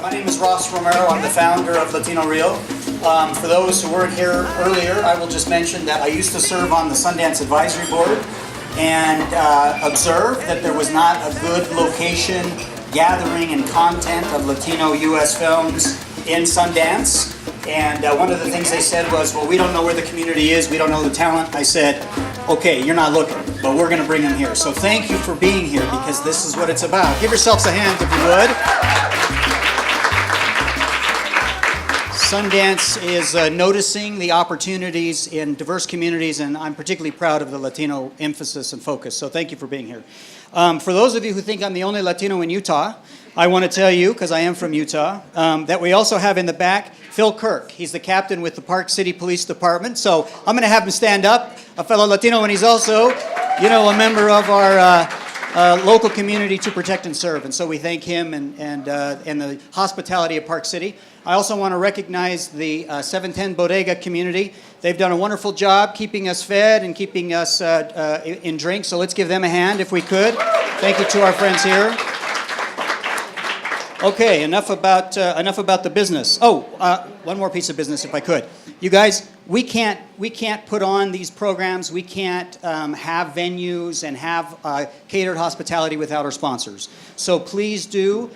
My name is Ross Romero. I'm the founder of Latino Reel. For those who weren't here earlier, I will just mention that I used to serve on the Sundance Advisory Board and observed that there was not a good location, gathering, and content of Latino U.S. films in Sundance. And one of the things they said was, well, we don't know where the community is, we don't know the talent. I said, okay, you're not looking, but we're going to bring them here. So thank you for being here, because this is what it's about. Give yourselves a hand if you would. Sundance is noticing the opportunities in diverse communities, and I'm particularly proud of the Latino emphasis and focus. So thank you for being here. For those of you who think I'm the only Latino in Utah, I want to tell you, because I am from Utah, that we also have in the back Phil Kirk. He's the captain with the Park City Police Department. So I'm going to have him stand up, a fellow Latino, and he's also, a member of our local community to protect and serve. And so we thank him and the hospitality of Park City. I also want to recognize the 710 Bodega community. They've done a wonderful job keeping us fed and keeping us in drink. So let's give them a hand if we could. Thank you to our friends here. Okay, enough about the business. Oh, one more piece of business, if I could. You guys, we can't put on these programs. We can't have venues and have catered hospitality without our sponsors. So please do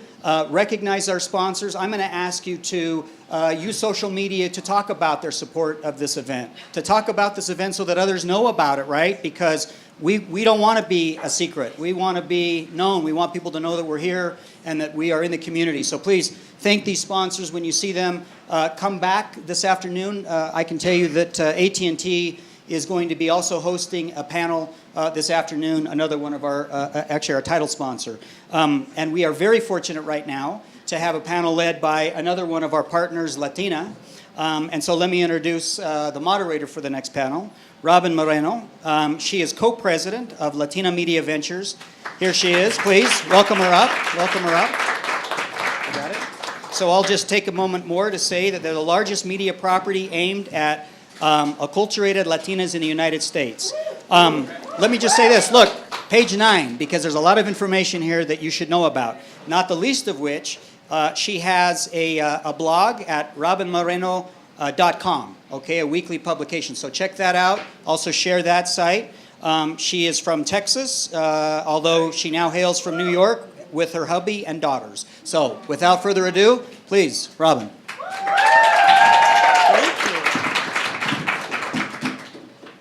recognize our sponsors. I'm going to ask you to use social media to talk about their support of this event, to talk about this event so that others know about it, right? Because we don't want to be a secret. We want to be known. We want people to know that we're here and that we are in the community. So please thank these sponsors when you see them. Come back this afternoon. I can tell you that AT&T is going to be also hosting a panel this afternoon, another one of actually our title sponsor. And we are very fortunate right now to have a panel led by another one of our partners, Latina. And so let me introduce the moderator for the next panel, Robin Moreno. She is co-president of Latina Media Ventures. Here she is. Please welcome her up. Welcome her up. You got it? So I'll just take a moment more to say that they're the largest media property aimed at acculturated Latinas in the United States. Let me just say this. Look, page 9, because there's a lot of information here that you should know about, not the least of which she has a blog at robinmoreno.com, okay, a weekly publication. So check that out. Also share that site. She is from Texas, although she now hails from New York with her hubby and daughters. So without further ado, please, Robin.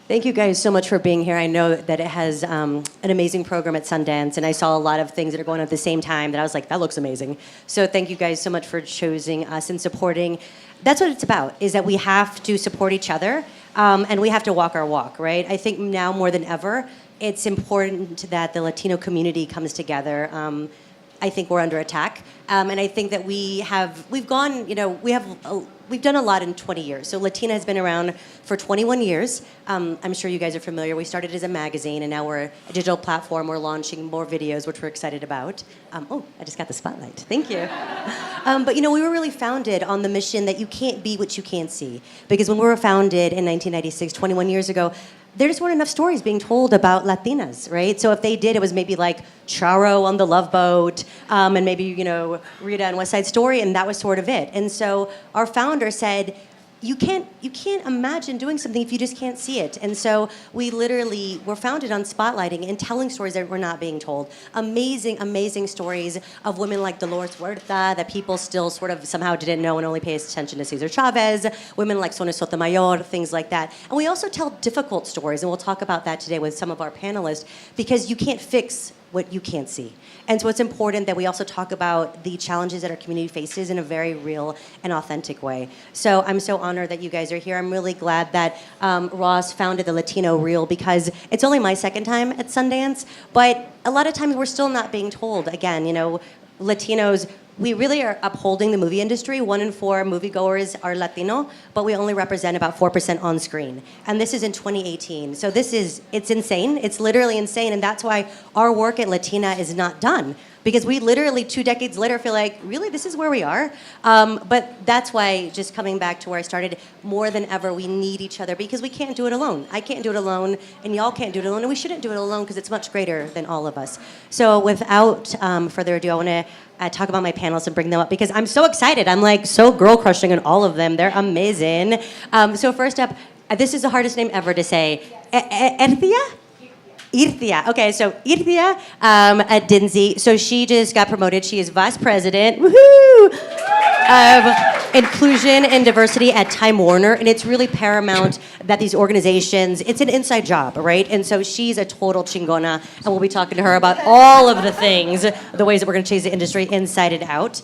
Thank you guys so much for being here. I know that it has an amazing program at Sundance, and I saw a lot of things that are going on at the same time that I was like, that looks amazing. So thank you guys so much for choosing us and supporting. That's what it's about, is that we have to support each other, and we have to walk our walk, right? I think now more than ever, it's important that the Latino community comes together. I think we're under attack, and I think that we've done a lot in 20 years. So Latina has been around for 21 years. I'm sure you guys are familiar. We started as a magazine, and now we're a digital platform. We're launching more videos, which we're excited about. Oh, I just got the spotlight. Thank you. But we were really founded on the mission that you can't be what you can't see. Because when we were founded in 1996, 21 years ago, there just weren't enough stories being told about Latinas, right? So if they did, it was maybe like Charo on the Love Boat, and maybe, Rita and West Side Story, and that was sort of it. And so our founder said, you can't imagine doing something if you just can't see it. And so we literally were founded on spotlighting and telling stories that were not being told. Amazing, amazing stories of women like Dolores Huerta that people still sort of somehow didn't know and only pay attention to Cesar Chavez, women like Sonia Sotomayor, things like that. And we also tell difficult stories, and we'll talk about that today with some of our panelists, because you can't fix what you can't see. And so it's important that we also talk about the challenges that our community faces in a very real and authentic way. So I'm so honored that you guys are here. I'm really glad that Ross founded the Latino Reel, because it's only my second time at Sundance, but a lot of times we're still not being told. Again, Latinos, we really are upholding the movie industry. 1 in 4 moviegoers are Latino, but we only represent about 4% on screen. And this is in 2018. So it's insane. It's literally insane. And that's why our work at Latina is not done. because we literally 2 decades later feel like, really, this is where we are? But that's why, just coming back to where I started, more than ever, we need each other because we can't do it alone. I can't do it alone, and y'all can't do it alone, and we shouldn't do it alone because it's much greater than all of us. So without further ado, I want to talk about my panelists and bring them up because I'm so excited. I'm like so girl crushing on all of them. They're amazing. So first up, this is the hardest name ever to say. Erthia? Irthia. Okay, so Irthia at Dinzy. So she just got promoted. She is vice president, woohoo, of inclusion and diversity at Time Warner, and it's really paramount that these organizations, it's an inside job, right? And so she's a total chingona, and we'll be talking to her about all of the things, the ways that we're going to change the industry inside and out.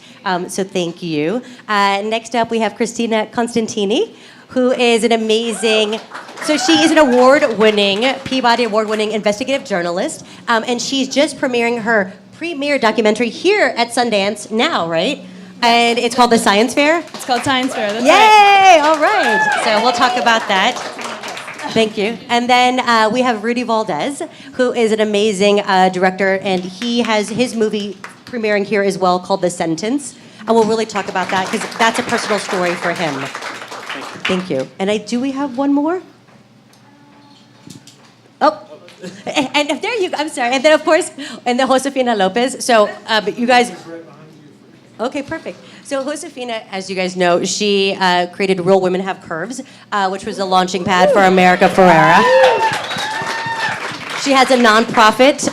So thank you. Next up, we have Christina Constantini, who is an amazing, so she is an award-winning, Peabody Award-winning investigative journalist, and she's just premiering her premiere documentary here at Sundance now, right? And it's called The Science Fair? It's called Science Fair, that's Yay! right. All right. So we'll talk about that. Thank you. And then we have Rudy Valdez, who is an amazing director, and he has his movie premiering here as well called The Sentence. And we'll really talk about that because that's a personal story for him. Thank you. And do we have one more? Oh, and there you go. I'm sorry. And then, of course, and the Josefina Lopez. So you guys... Okay, perfect. So Josefina, as you guys know, she created Real Women Have Curves, which was a launching pad for America Ferrera. She has a nonprofit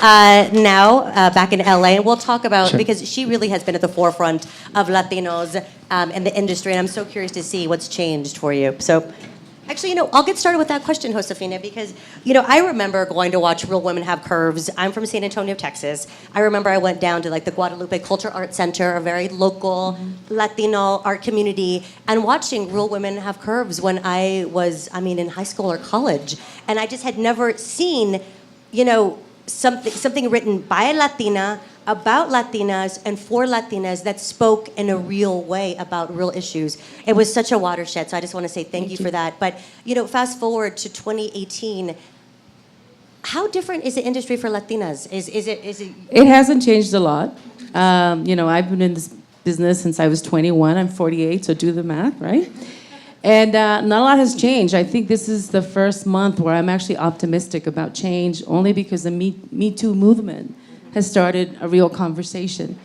now back in LA, and we'll talk about, because she really has been at the forefront of Latinos in the industry, and I'm so curious to see what's changed for you. So actually, I'll get started with that question, Josefina, because, I remember going to watch Real Women Have Curves. I'm from San Antonio, Texas. I remember I went down to the Guadalupe Culture Art Center, a very local Latino art community, and watching Real Women Have Curves when I was, in high school or college. And I just had never seen, something written by a Latina about Latinas and for Latinas that spoke in a real way about real issues. It was such a watershed, so I just want to say thank you for that. But, fast forward to 2018, how different is the industry for Latinas? Is it? It hasn't changed a lot. I've been in this business since I was 21. I'm 48, so do the math, right? And not a lot has changed. I think this is the first month where I'm actually optimistic about change, only because the Me Too movement has started a real conversation.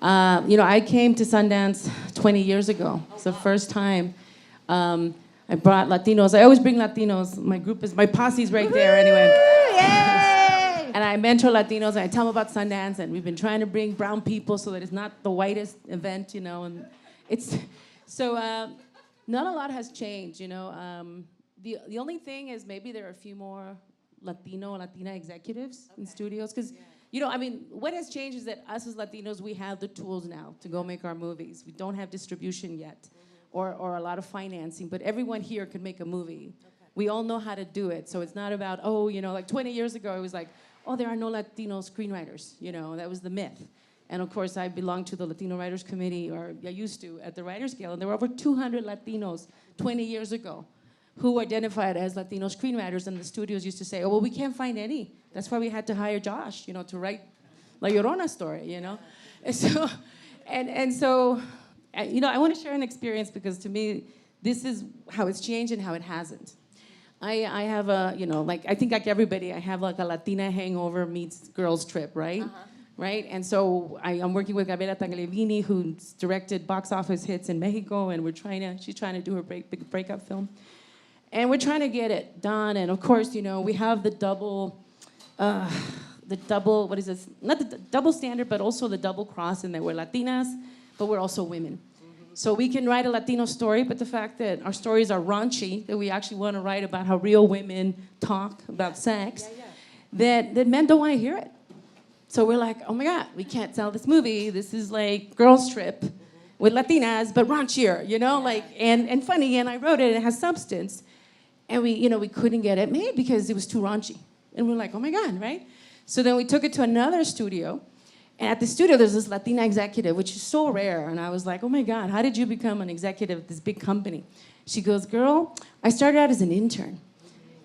I came to Sundance 20 years ago. It's the first time I brought Latinos. I always bring Latinos. My posse's right there anyway. Yay! And I mentor Latinos, and I tell them about Sundance, and we've been trying to bring brown people so that it's not the whitest event, and it's, so not a lot has changed, The only thing is maybe there are a few more Latina executives in studios, because what has changed is that us as Latinos, we have the tools now to go make our movies. We don't have distribution yet, or a lot of financing, but everyone here can make a movie. Okay. We all know how to do it, so it's not about, 20 years ago, it was like, there are no Latino screenwriters, that was the myth. And of course, I belong to the Latino Writers Committee, or I used to, at the Writers Guild, and there were over 200 Latinos 20 years ago who identified as Latino screenwriters, and the studios used to say, we can't find any. That's why we had to hire Josh, to write La Llorona story, And so, I want to share an experience because to me, this is how it's changed and how it hasn't. I have I think like everybody, I have like a Latina hangover meets girls trip, right? Uh-huh. Right? And so I'm working with Gabriela Tagliavini, who's directed box office hits in Mexico, and she's trying to do her big breakup film. And we're trying to get it done, and of course, we have the double, what is this? Not the double standard, but also the double cross in that we're Latinas, but we're also women. Mm-hmm. So we can write a Latino story, but the fact that our stories are raunchy, that we actually want to write about how real women talk about sex, that men don't want to hear it. So we're like, oh my God, we can't sell this movie. This is like girls trip with Latinas, but raunchier, and funny, and I wrote it, and it has substance. And we couldn't get it made because it was too raunchy. And we're like, oh my God, right? So then we took it to another studio. And at the studio, there's this Latina executive, which is so rare. And I was like, oh my God, how did you become an executive at this big company? She goes, girl, I started out as an intern.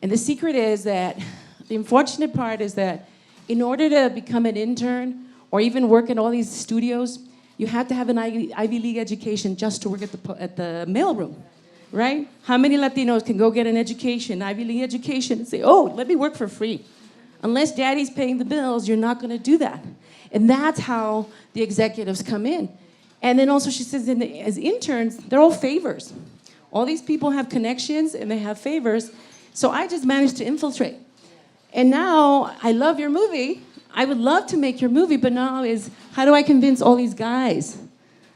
And the secret is that, the unfortunate part is that in order to become an intern, or even work in all these studios, you have to have an Ivy League education just to work at the mailroom, right? How many Latinos can go get an education, Ivy League education, and say, oh, let me work for free? Unless daddy's paying the bills, you're not going to do that. And that's how the executives come in. And then also she says, as interns, they're all favors. All these people have connections and they have favors. So I just managed to infiltrate. And now I love your movie. I would love to make your movie, but now is how do I convince all these guys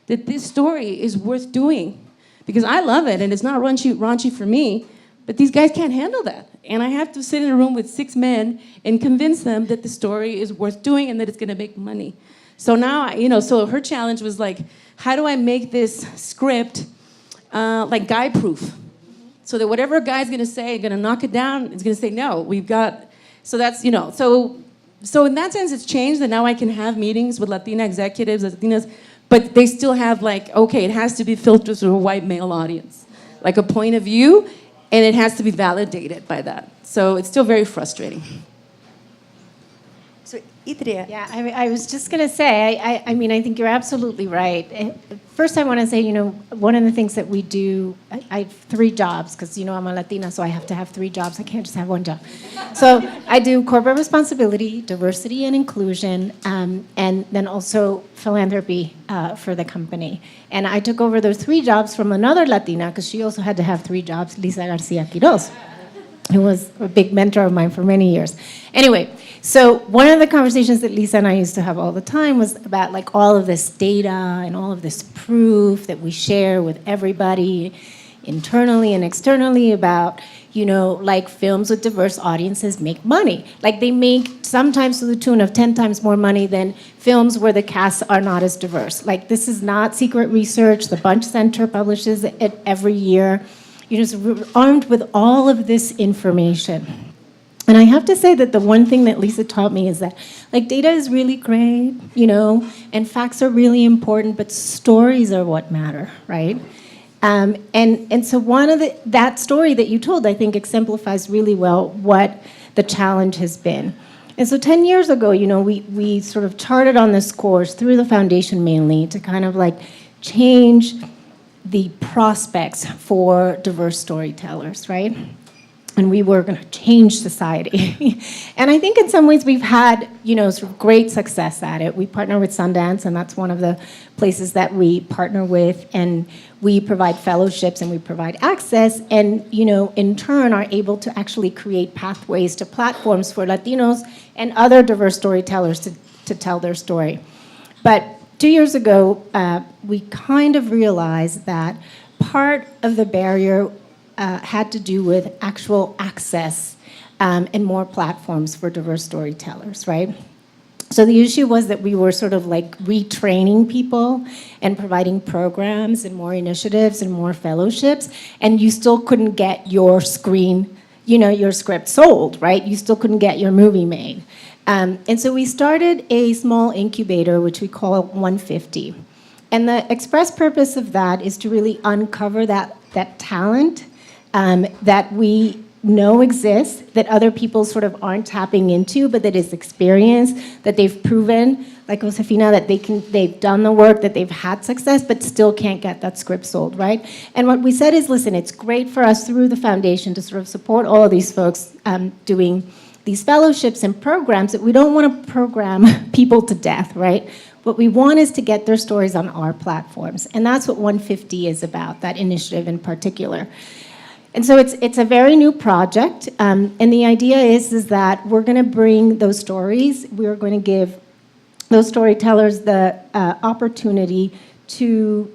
that this story is worth doing? Because I love it and it's not raunchy for me, but these guys can't handle that. And I have to sit in a room with 6 men and convince them that the story is worth doing and that it's gonna make money. So now, so her challenge was like, how do I make this script like guy-proof? So that whatever a guy's gonna say, gonna knock it down, it's gonna say, no, we've got, so that's, so in that sense it's changed that now I can have meetings with Latina executives, Latinas, but they still have like, okay, it has to be filtered through a white male audience, like a point of view, and it has to be validated by that. So it's still very frustrating. So, Idria. Yeah, I was just going to say, I mean, I think you're absolutely right. First, I want to say, one of the things that we do, I have 3 jobs, because, I'm a Latina, so I have to have 3 jobs. I can't just have 1 job. So I do corporate responsibility, diversity and inclusion, and then also philanthropy for the company. And I took over those 3 jobs from another Latina, because she also had to have 3 jobs, Lisa Garcia Quiroz, who was a big mentor of mine for many years. Anyway, so one of the conversations that Lisa and I used to have all the time was about like all of this data and all of this proof that we share with everybody internally and externally about, like films with diverse audiences make money. Like they make sometimes to the tune of 10 times more money than films where the casts are not as diverse. Like this is not secret research. The Bunch Center publishes it every year. You're armed with all of this information. And I have to say that the one thing that Lisa taught me is that, like, data is really great, and facts are really important, but stories are what matter, right? And so that story that you told, I think, exemplifies really well what the challenge has been. And so 10 years ago, we sort of charted on this course through the foundation mainly to kind of like change the prospects for diverse storytellers, right? And we were going to change society. And I think in some ways we've had, sort of great success at it. We partner with Sundance, and that's one of the places that we partner with. And we provide fellowships and we provide access, and, in turn are able to actually create pathways to platforms for Latinos and other diverse storytellers to tell their story. But 2 years ago, we kind of realized that part of the barrier had to do with actual access and more platforms for diverse storytellers, right? So the issue was that we were sort of like retraining people and providing programs and more initiatives and more fellowships, and you still couldn't get your your script sold, right? You still couldn't get your movie made. And so we started a small incubator, which we call 150. And the express purpose of that is to really uncover that talent that we know exists, that other people sort of aren't tapping into, but that is experienced, that they've proven, like Josefina, that they've done the work, that they've had success, but still can't get that script sold, right? And what we said is, listen, it's great for us through the foundation to sort of support all of these folks doing these fellowships and programs, that we don't want to program people to death, right? What we want is to get their stories on our platforms. And that's what 150 is about, that initiative in particular. And so it's a very new project, and the idea is that we're going to bring those stories. We're going to give those storytellers the opportunity to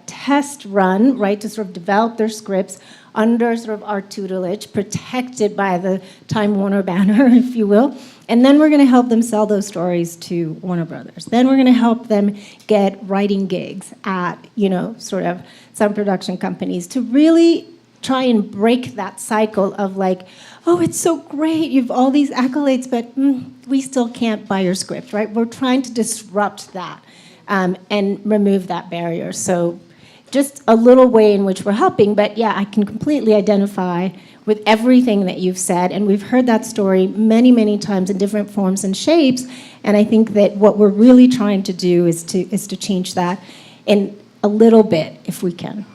test run, right, to sort of develop their scripts under sort of our tutelage, protected by the Time Warner banner, if you will. And then we're going to help them sell those stories to Warner Brothers. Then we're going to help them get writing gigs at, sort of some production companies to really try and break that cycle of like, oh, it's so great, you've all these accolades, but we still can't buy your script, right? We're trying to disrupt that and remove that barrier. So, just a little way in which we're helping. But yeah, I can completely identify with everything that you've said, and we've heard that story many, many times in different forms and shapes. And I think that what we're really trying to do is to change that in a little bit, if we can.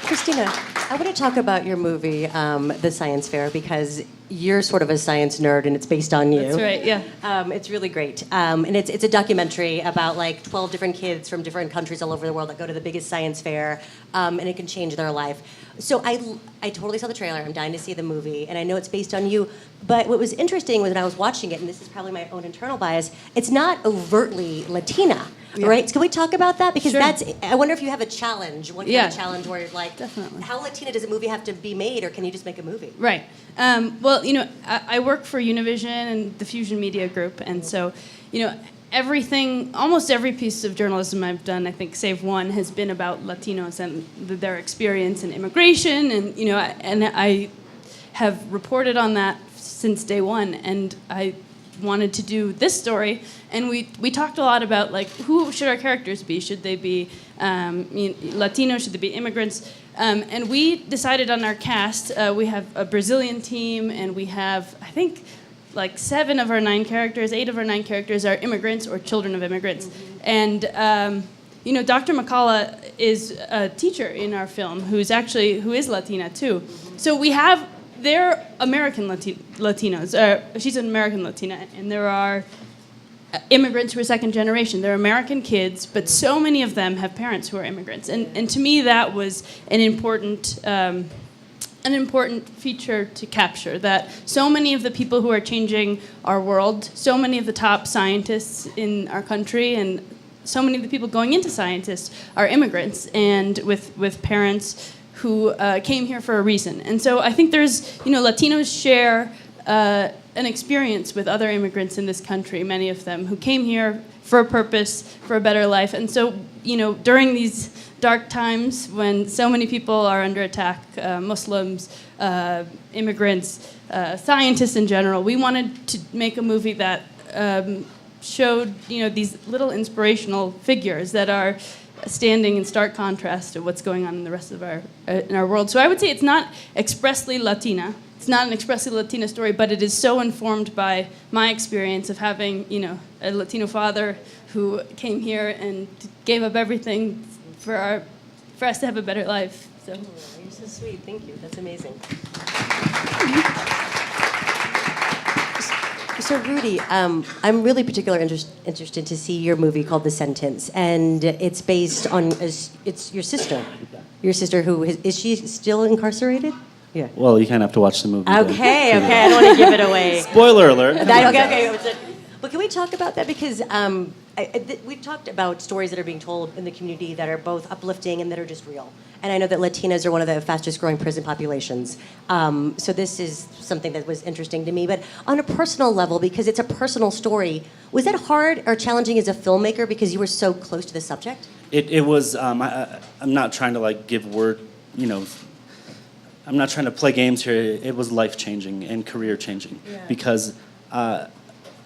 Christina, I want to talk about your movie, The Science Fair, because you're sort of a science nerd, and it's based on you. That's right, yeah. It's really great. And it's a documentary about like 12 different kids from different countries all over the world that go to the biggest science fair, and it can change their life. So I totally saw the trailer. I'm dying to see the movie, and I know it's based on you. But what was interesting was when I was watching it, and this is probably my own internal bias, it's not overtly Latina, right? So can we talk about that? Because Sure. I wonder if you have a challenge. What Yeah. kind of challenge where you're like, Definitely. how Latina does a movie have to be made, or can you just make a movie? Right. Well, I work for Univision and the Fusion Media Group, and so, almost every piece of journalism I've done, I think, save one, has been about Latinos and their experience in immigration, and I have reported on that since day one, and I wanted to do this story, and we talked a lot about like who should our characters be? Should they be Latino? Should they be immigrants? And we decided on our cast. We have a Brazilian team, and we have, I think, like 8 of our 9 characters are immigrants or children of immigrants. And Dr. McCullough is a teacher in our film who is Latina too. So they're American Latinos. She's an American Latina, and there are immigrants who are second generation. They're American kids, but so many of them have parents who are immigrants. And to me, that was an important feature to capture, that so many of the people who are changing our world, so many of the top scientists in our country, and so many of the people going into scientists are immigrants and with parents who came here for a reason. And so I think Latinos share an experience with other immigrants in this country, many of them who came here for a purpose, for a better life. And so, during these dark times when so many people are under attack, Muslims, immigrants, scientists in general, we wanted to make a movie that showed, these little inspirational figures that are standing in stark contrast to what's going on in the rest of our world. So I would say it's not expressly Latina. It's not an expressly Latina story, but it is so informed by my experience of having, a Latino father who came here and gave up everything for us to have a better life. So. Oh, you're so sweet. Thank you. That's amazing. So Rudy, I'm really particularly interested to see your movie called The Sentence, and it's based on it's your sister. Your sister who is she still incarcerated? Yeah. Well, you kind of have to watch the movie. Okay, I don't want to give it away. Spoiler alert. Okay. But can we talk about that? Because we've talked about stories that are being told in the community that are both uplifting and that are just real. And I know that Latinas are one of the fastest growing prison populations. So this is something that was interesting to me. But on a personal level, because it's a personal story, was that hard or challenging as a filmmaker because you were so close to the subject? It was. I'm not trying to give word. I'm not trying to play games here. It was life changing and career changing because.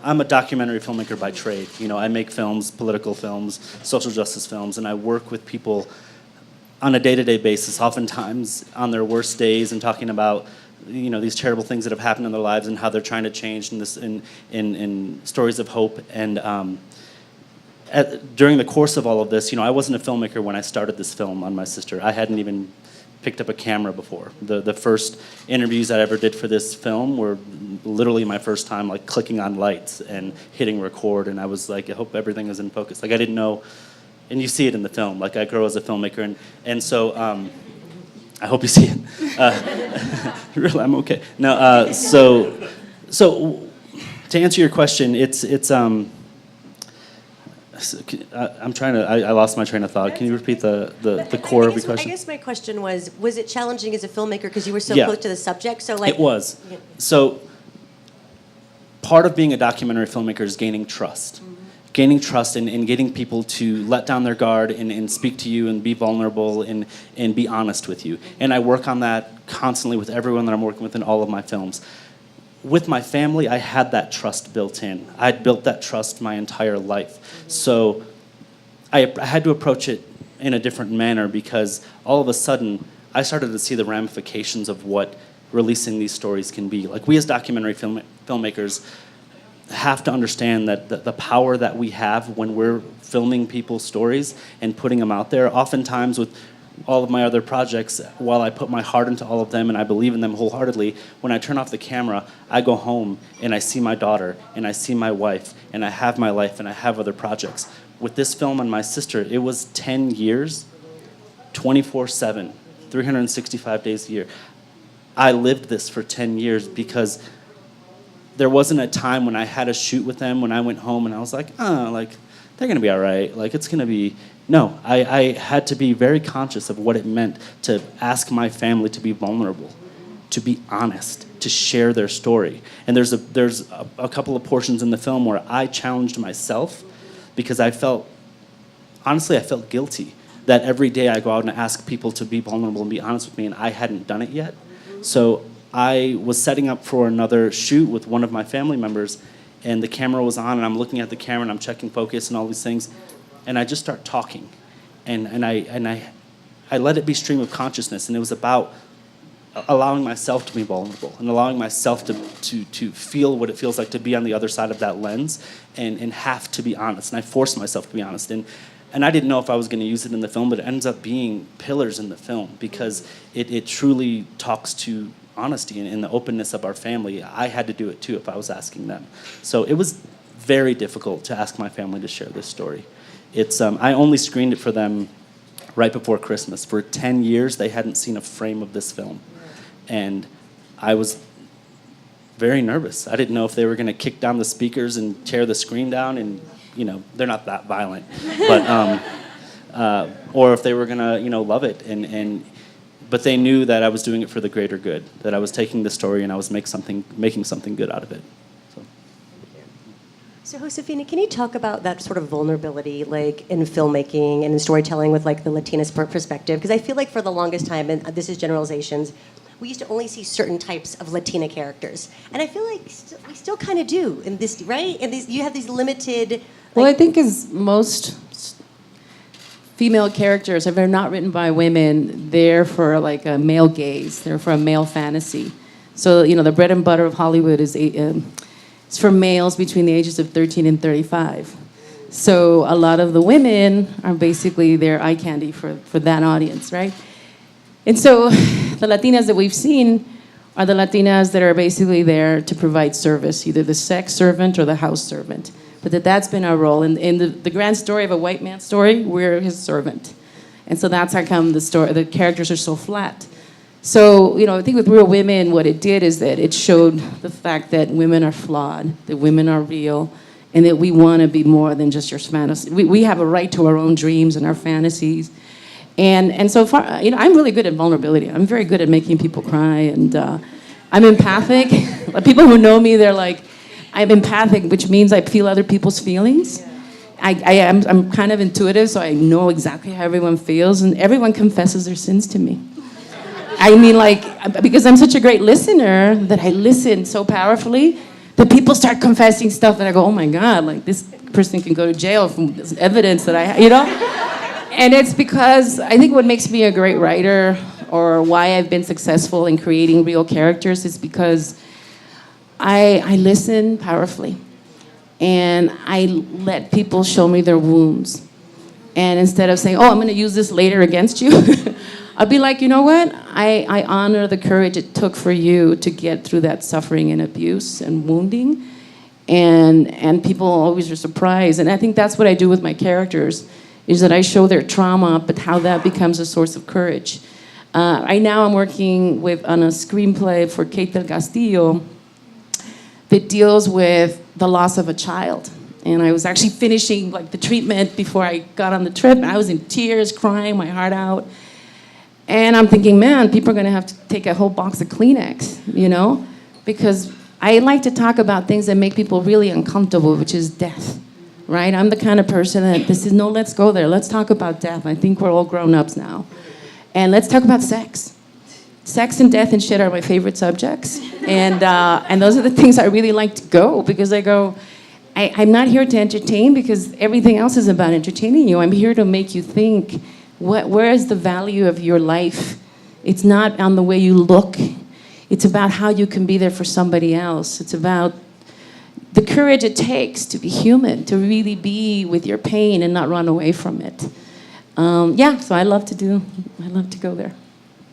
I'm a documentary filmmaker by trade. I make films, political films, social justice films, and I work with people on a day-to-day basis, oftentimes on their worst days, and talking about these terrible things that have happened in their lives and how they're trying to change in stories of hope. And during the course of all of this, I wasn't a filmmaker when I started this film on my sister. I hadn't even picked up a camera before. The first interviews I ever did for this film were literally my first time clicking on lights and hitting record, and I was like, I hope everything is in focus. I didn't know, and you see it in the film. I grow as a filmmaker, and so I hope you see it. Really, I'm okay. No, so to answer your question, it's I'm trying to. I lost my train of thought. Can you repeat the core of your question? I guess my question was it challenging as a filmmaker because you were so Yeah. close to the subject? So It was. So part of being a documentary filmmaker is gaining trust. Gaining trust and getting people to let down their guard and speak to you and be vulnerable and be honest with you. And I work on that constantly with everyone that I'm working with in all of my films. with my family, I had that trust built in. I'd built that trust my entire life. So I had to approach it in a different manner, because all of a sudden I started to see the ramifications of what releasing these stories can be. Like, we as documentary filmmakers have to understand that the power that we have when we're filming people's stories and putting them out there. Oftentimes with all of my other projects, while I put my heart into all of them and I believe in them wholeheartedly, when I turn off the camera, I go home and I see my daughter and I see my wife and I have my life and I have other projects. With this film on my sister, it was 10 years, 24/7, 365 days a year. I lived this for 10 years because there wasn't a time when I had a shoot with them when I went home and I was like, oh, like, they're gonna be all right. Like, it's gonna be, no. I had to be very conscious of what it meant to ask my family to be vulnerable, to be honest, to share their story. And there's a couple of portions in the film where I challenged myself because I felt guilty that every day I go out and ask people to be vulnerable and be honest with me, and I hadn't done it yet. So I was setting up for another shoot with one of my family members, and the camera was on, and I'm looking at the camera, and I'm checking focus and all these things, and I just start talking, and I let it be stream of consciousness, and it was about allowing myself to be vulnerable and allowing myself to feel what it feels like to be on the other side of that lens and have to be honest. And I forced myself to be honest. And I didn't know if I was going to use it in the film, but it ends up being pillars in the film because it truly talks to honesty and the openness of our family. I had to do it too if I was asking them. So it was very difficult to ask my family to share this story. It's I only screened it for them right before Christmas. For 10 years, they hadn't seen a frame of this film. And I was very nervous. I didn't know if they were going to kick down the speakers and tear the screen down, and they're not that violent, but or if they were going to love it. But they knew that I was doing it for the greater good. That I was taking the story and I was making something good out of it. So Josefina, can you talk about that sort of vulnerability, like in filmmaking and in storytelling with like the Latina perspective? Because I feel like for the longest time, and this is generalizations, we used to only see certain types of Latina characters, and I feel like we still kind of do in this, right? And you have these limited. Well, I think as most female characters, if they're not written by women, they're for like a male gaze. They're for a male fantasy. So the bread and butter of Hollywood is it's for males between the ages of 13 and 35. So a lot of the women are basically their eye candy for that audience, right? And so the Latinas that we've seen are the Latinas that are basically there to provide service, either the sex servant or the house servant. But that's been our role. In the grand story of a white man's story, we're his servant. And so that's how come the characters are so flat. So, I think with Real Women, what it did is that it showed the fact that women are flawed, that women are real, and that we want to be more than just your fantasy. We have a right to our own dreams and our fantasies. And so far, I'm really good at vulnerability. I'm very good at making people cry, and I'm empathic. People who know me, they're like, I'm empathic, which means I feel other people's feelings. I'm kind of intuitive, so I know exactly how everyone feels, and everyone confesses their sins to me. I mean, because I'm such a great listener that I listen so powerfully that people start confessing stuff that I go, oh my God, like this person can go to jail from this evidence that And it's because I think what makes me a great writer, or why I've been successful in creating real characters, is because I listen powerfully. And I let people show me their wounds. And instead of saying, oh, I'm going to use this later against you, I'll be like, you know what? I honor the courage it took for you to get through that suffering and abuse and wounding. And people always are surprised. And I think that's what I do with my characters, is that I show their trauma, but how that becomes a source of courage. Right now I'm working on a screenplay for Kate del Castillo that deals with the loss of a child. And I was actually finishing the treatment before I got on the trip. I was in tears, crying my heart out. And I'm thinking, man, people are going to have to take a whole box of Kleenex, because I like to talk about things that make people really uncomfortable, which is death, right? I'm the kind of person that this is, no, let's go there. Let's talk about death. I think we're all grown-ups now. And let's talk about sex. sex and death and shit are my favorite subjects. And those are the things I really like to go, because I go, I'm not here to entertain because everything else is about entertaining you. I'm here to make you think, where is the value of your life? It's not on the way you look. It's about how you can be there for somebody else. It's about the courage it takes to be human, to really be with your pain and not run away from it. So I love to go there.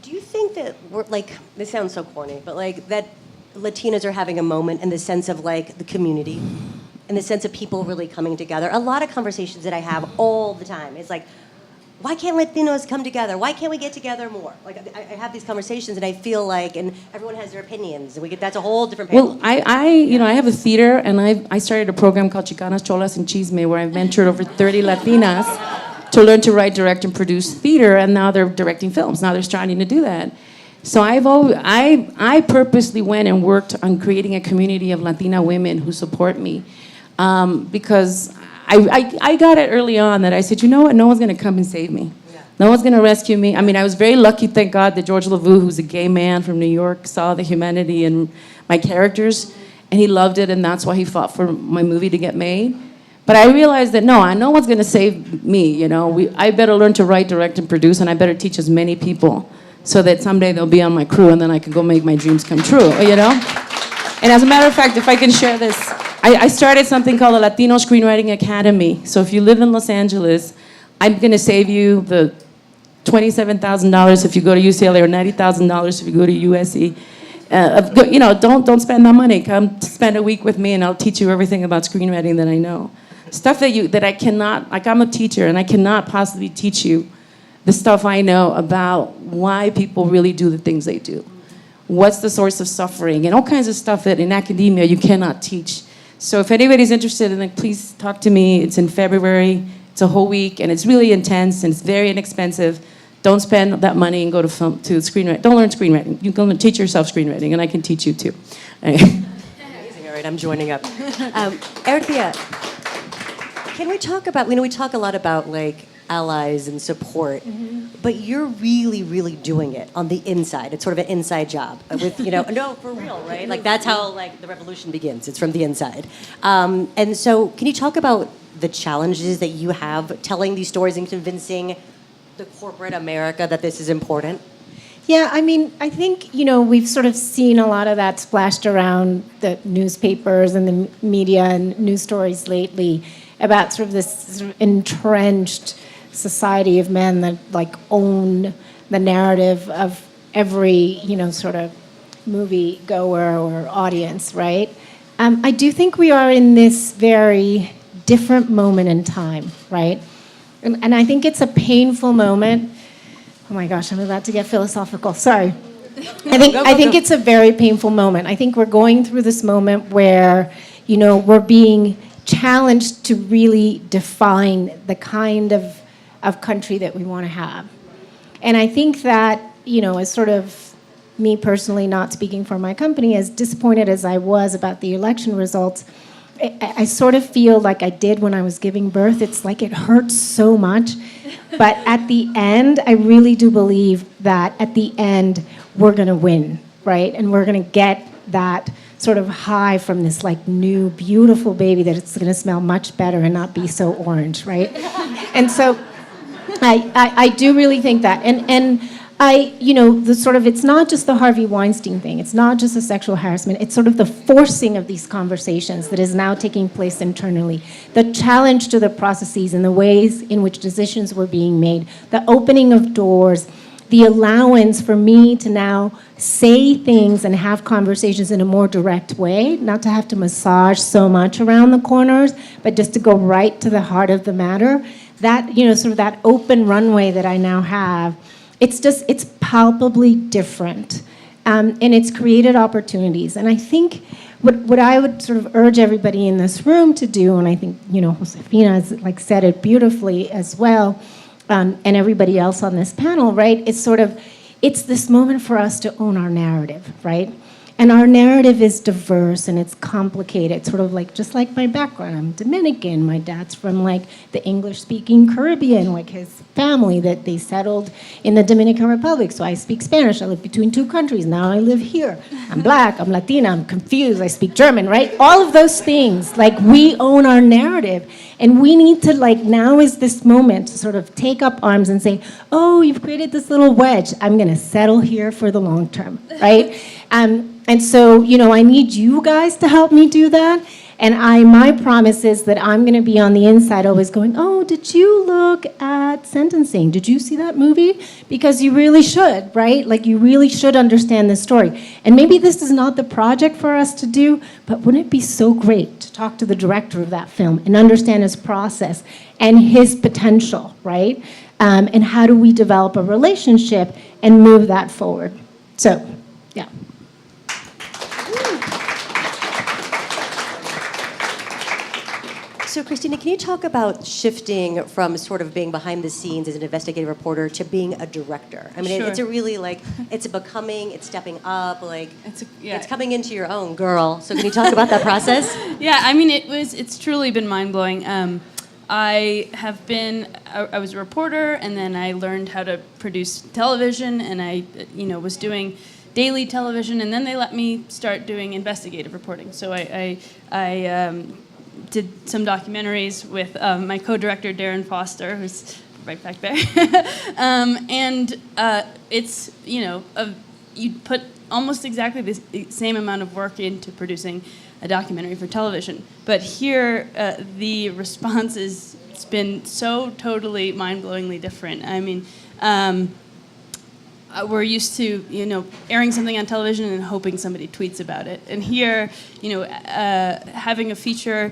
Do you think that we're like, this sounds so corny, but like that Latinas are having a moment in the sense of like the community, in the sense of people really coming together? A lot of conversations that I have all the time is like, why can't Latinos come together? Why can't we get together more? Like I have these conversations and I feel like, and everyone has their opinions, and that's a whole different panel. Well, I have a theater, and I started a program called Chicanas, Cholas, and Chisme, where I've mentored over 30 Latinas to learn to write, direct, and produce theater, and now they're directing films. Now they're starting to do that. So I purposely went and worked on creating a community of Latina women who support me, because I got it early on that I said, you know what, no one's gonna come and save me. Yeah. No one's gonna rescue me. I mean, I was very lucky, thank God, that George LaVue, who's a gay man from New York, saw the humanity in my characters, and he loved it, and that's why he fought for my movie to get made. But I realized that no one's gonna save me, you know. I better learn to write, direct, and produce, and I better teach as many people so that someday they'll be on my crew, and then I can go make my dreams come true, you know? And as a matter of fact, if I can share this, I started something called the Latino Screenwriting Academy. So if you live in Los Angeles, I'm gonna save you the $27,000 if you go to UCLA, or $90,000 if you go to USC. Don't spend that money. Come spend a week with me, and I'll teach you everything about screenwriting that I know. Stuff that I cannot, like I'm a teacher, and I cannot possibly teach you the stuff I know about why people really do the things they do. What's the source of suffering, and all kinds of stuff that in academia you cannot teach. So if anybody's interested in it, please talk to me. It's in February. It's a whole week, and it's really intense, and it's very inexpensive. Don't spend that money and go to screenwriting. Don't learn screenwriting. You can teach yourself screenwriting, and I can teach you too. Amazing. All right, I'm joining up. Erthia, can we talk about, we talk a lot about like allies and support, but you're really, really doing it on the inside. It's sort of an inside job with, no, for real, right? Like that's how like the revolution begins. It's from the inside. And so can you talk about the challenges that you have telling these stories and convincing the corporate America that this is important? Yeah, I mean, I think, we've sort of seen a lot of that splashed around the newspapers and the media and news stories lately about sort of this sort of entrenched society of men that like own the narrative of every, sort of movie goer or audience, right? I do think we are in this very different moment in time, right? And I think it's a painful moment. Oh my gosh, I'm about to get philosophical. Sorry. I think it's a very painful moment. I think we're going through this moment where, we're being challenged to really define the kind of country that we want to have. And I think that, as sort of me personally, not speaking for my company, as disappointed as I was about the election results, I sort of feel like I did when I was giving birth. It's like it hurts so much. But at the end, I really do believe that at the end, we're going to win, right? And we're going to get that sort of high from this like new, beautiful baby that it's going to smell much better and not be so orange, right? And so I do really think that. And I, the sort of, it's not just the Harvey Weinstein thing. It's not just the sexual harassment. It's sort of the forcing of these conversations that is now taking place internally. The challenge to the processes and the ways in which decisions were being made. The opening of doors. The allowance for me to now say things and have conversations in a more direct way. Not to have to massage so much around the corners, but just to go right to the heart of the matter. That, sort of that open runway that I now have, it's palpably different. And it's created opportunities. And I think what I would sort of urge everybody in this room to do, and I think, Josefina has like said it beautifully as well, and everybody else on this panel, right, it's this moment for us to own our narrative, right? And our narrative is diverse and it's complicated. It's sort of like, just like my background. I'm Dominican. My dad's from like the English-speaking Caribbean, like his family that they settled in the Dominican Republic. So I speak Spanish. I live between two countries. Now I live here. I'm black, I'm Latina, I'm confused, I speak German, right? All of those things, like we own our narrative. And we need to, like, now is this moment to sort of take up arms and say, oh, you've created this little wedge. I'm gonna settle here for the long term, right? And so, you know, I need you guys to help me do that. And my promise is that I'm going to be on the inside always going, oh, did you look at sentencing? Did you see that movie? Because you really should, right? Like, you really should understand this story. And maybe this is not the project for us to do, but wouldn't it be so great to talk to the director of that film and understand his process and his potential, right? And how do we develop a relationship and move that forward? So, yeah. So, Christina, can you talk about shifting from sort of being behind the scenes as an investigative reporter to being a director? I mean, Sure. it's a really, like, it's a becoming, it's stepping up, like, Yeah. it's coming into your own, girl. So can you talk about that process? Yeah, I mean, it's truly been mind-blowing. I was a reporter, and then I learned how to produce television, and I, was doing daily television, and then they let me start doing investigative reporting. So I did some documentaries with my co-director, Darren Foster, who's right back there. It's, you put almost exactly the same amount of work into producing a documentary for television. But here, the response it's been so totally mind-blowingly different. I mean, we're used to, airing something on television and hoping somebody tweets about it. And here, having a feature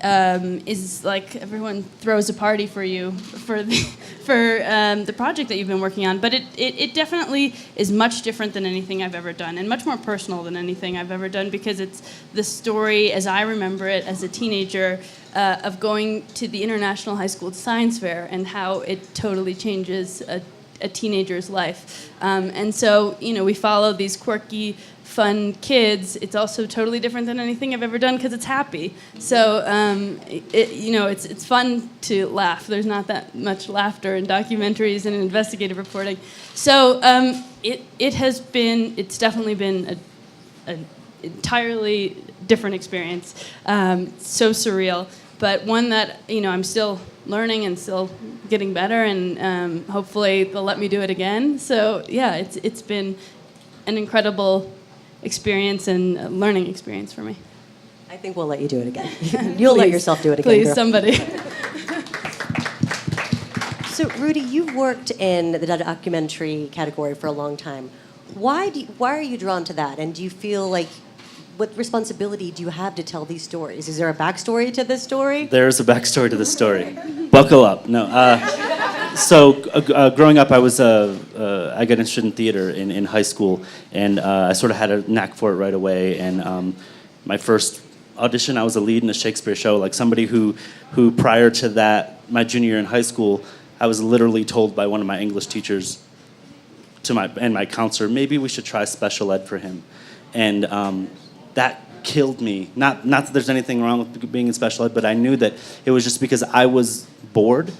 is like everyone throws a party for you for the project that you've been working on. But it definitely is much different than anything I've ever done, and much more personal than anything I've ever done, because it's the story, as I remember it as a teenager, of going to the International High School Science Fair and how it totally changes a teenager's life. And so, we follow these quirky, fun kids. It's also totally different than anything I've ever done because it's happy. So, it's fun to laugh. There's not that much laughter in documentaries and in investigative reporting. So, it's definitely been an entirely different experience. So surreal, but one that, I'm still learning and still getting better, and hopefully they'll let me do it again. So yeah, it's been an incredible experience and learning experience for me. I think we'll let you do it again. You'll let yourself do it again, Please, girl. somebody. So, Rudy, you've worked in the documentary category for a long time. Why are you drawn to that? And do you feel like, what responsibility do you have to tell these stories? Is there a backstory to this story? There's a backstory to this story. Buckle up. No. Growing up, I got interested in theater in high school, and I sort of had a knack for it right away. And my first audition, I was a lead in a Shakespeare show. Like somebody who prior to that, my junior year in high school, I was literally told by one of my English teachers and my counselor, maybe we should try special ed for him. And that killed me. Not that there's anything wrong with being in special ed, but I knew that it was just because I was bored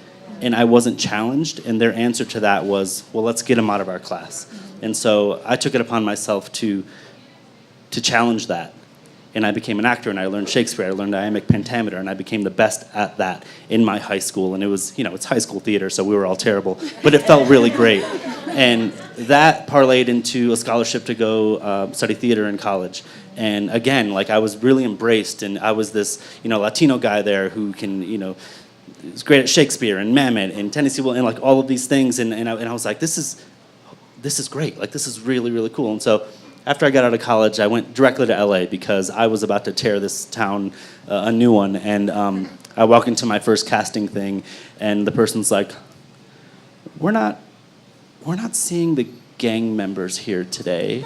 and I wasn't challenged, and their answer to that was, well, let's get him out of our class. And so I took it upon myself to challenge that. And I became an actor, and I learned Shakespeare, I learned iambic pentameter, and I became the best at that in my high school. And it was, it's high school theater, so we were all terrible, but it felt really great. And that parlayed into a scholarship to go study theater in college. And again, like I was really embraced, and I was this, Latino guy there who can, is great at Shakespeare and Mamet and Tennessee Williams and like all of these things. And I was like, this is great. Like this is really, really cool. And so after I got out of college, I went directly to LA because I was about to tear this town a new one. And I walk into my first casting thing, and the person's like, we're not seeing the gang members here today.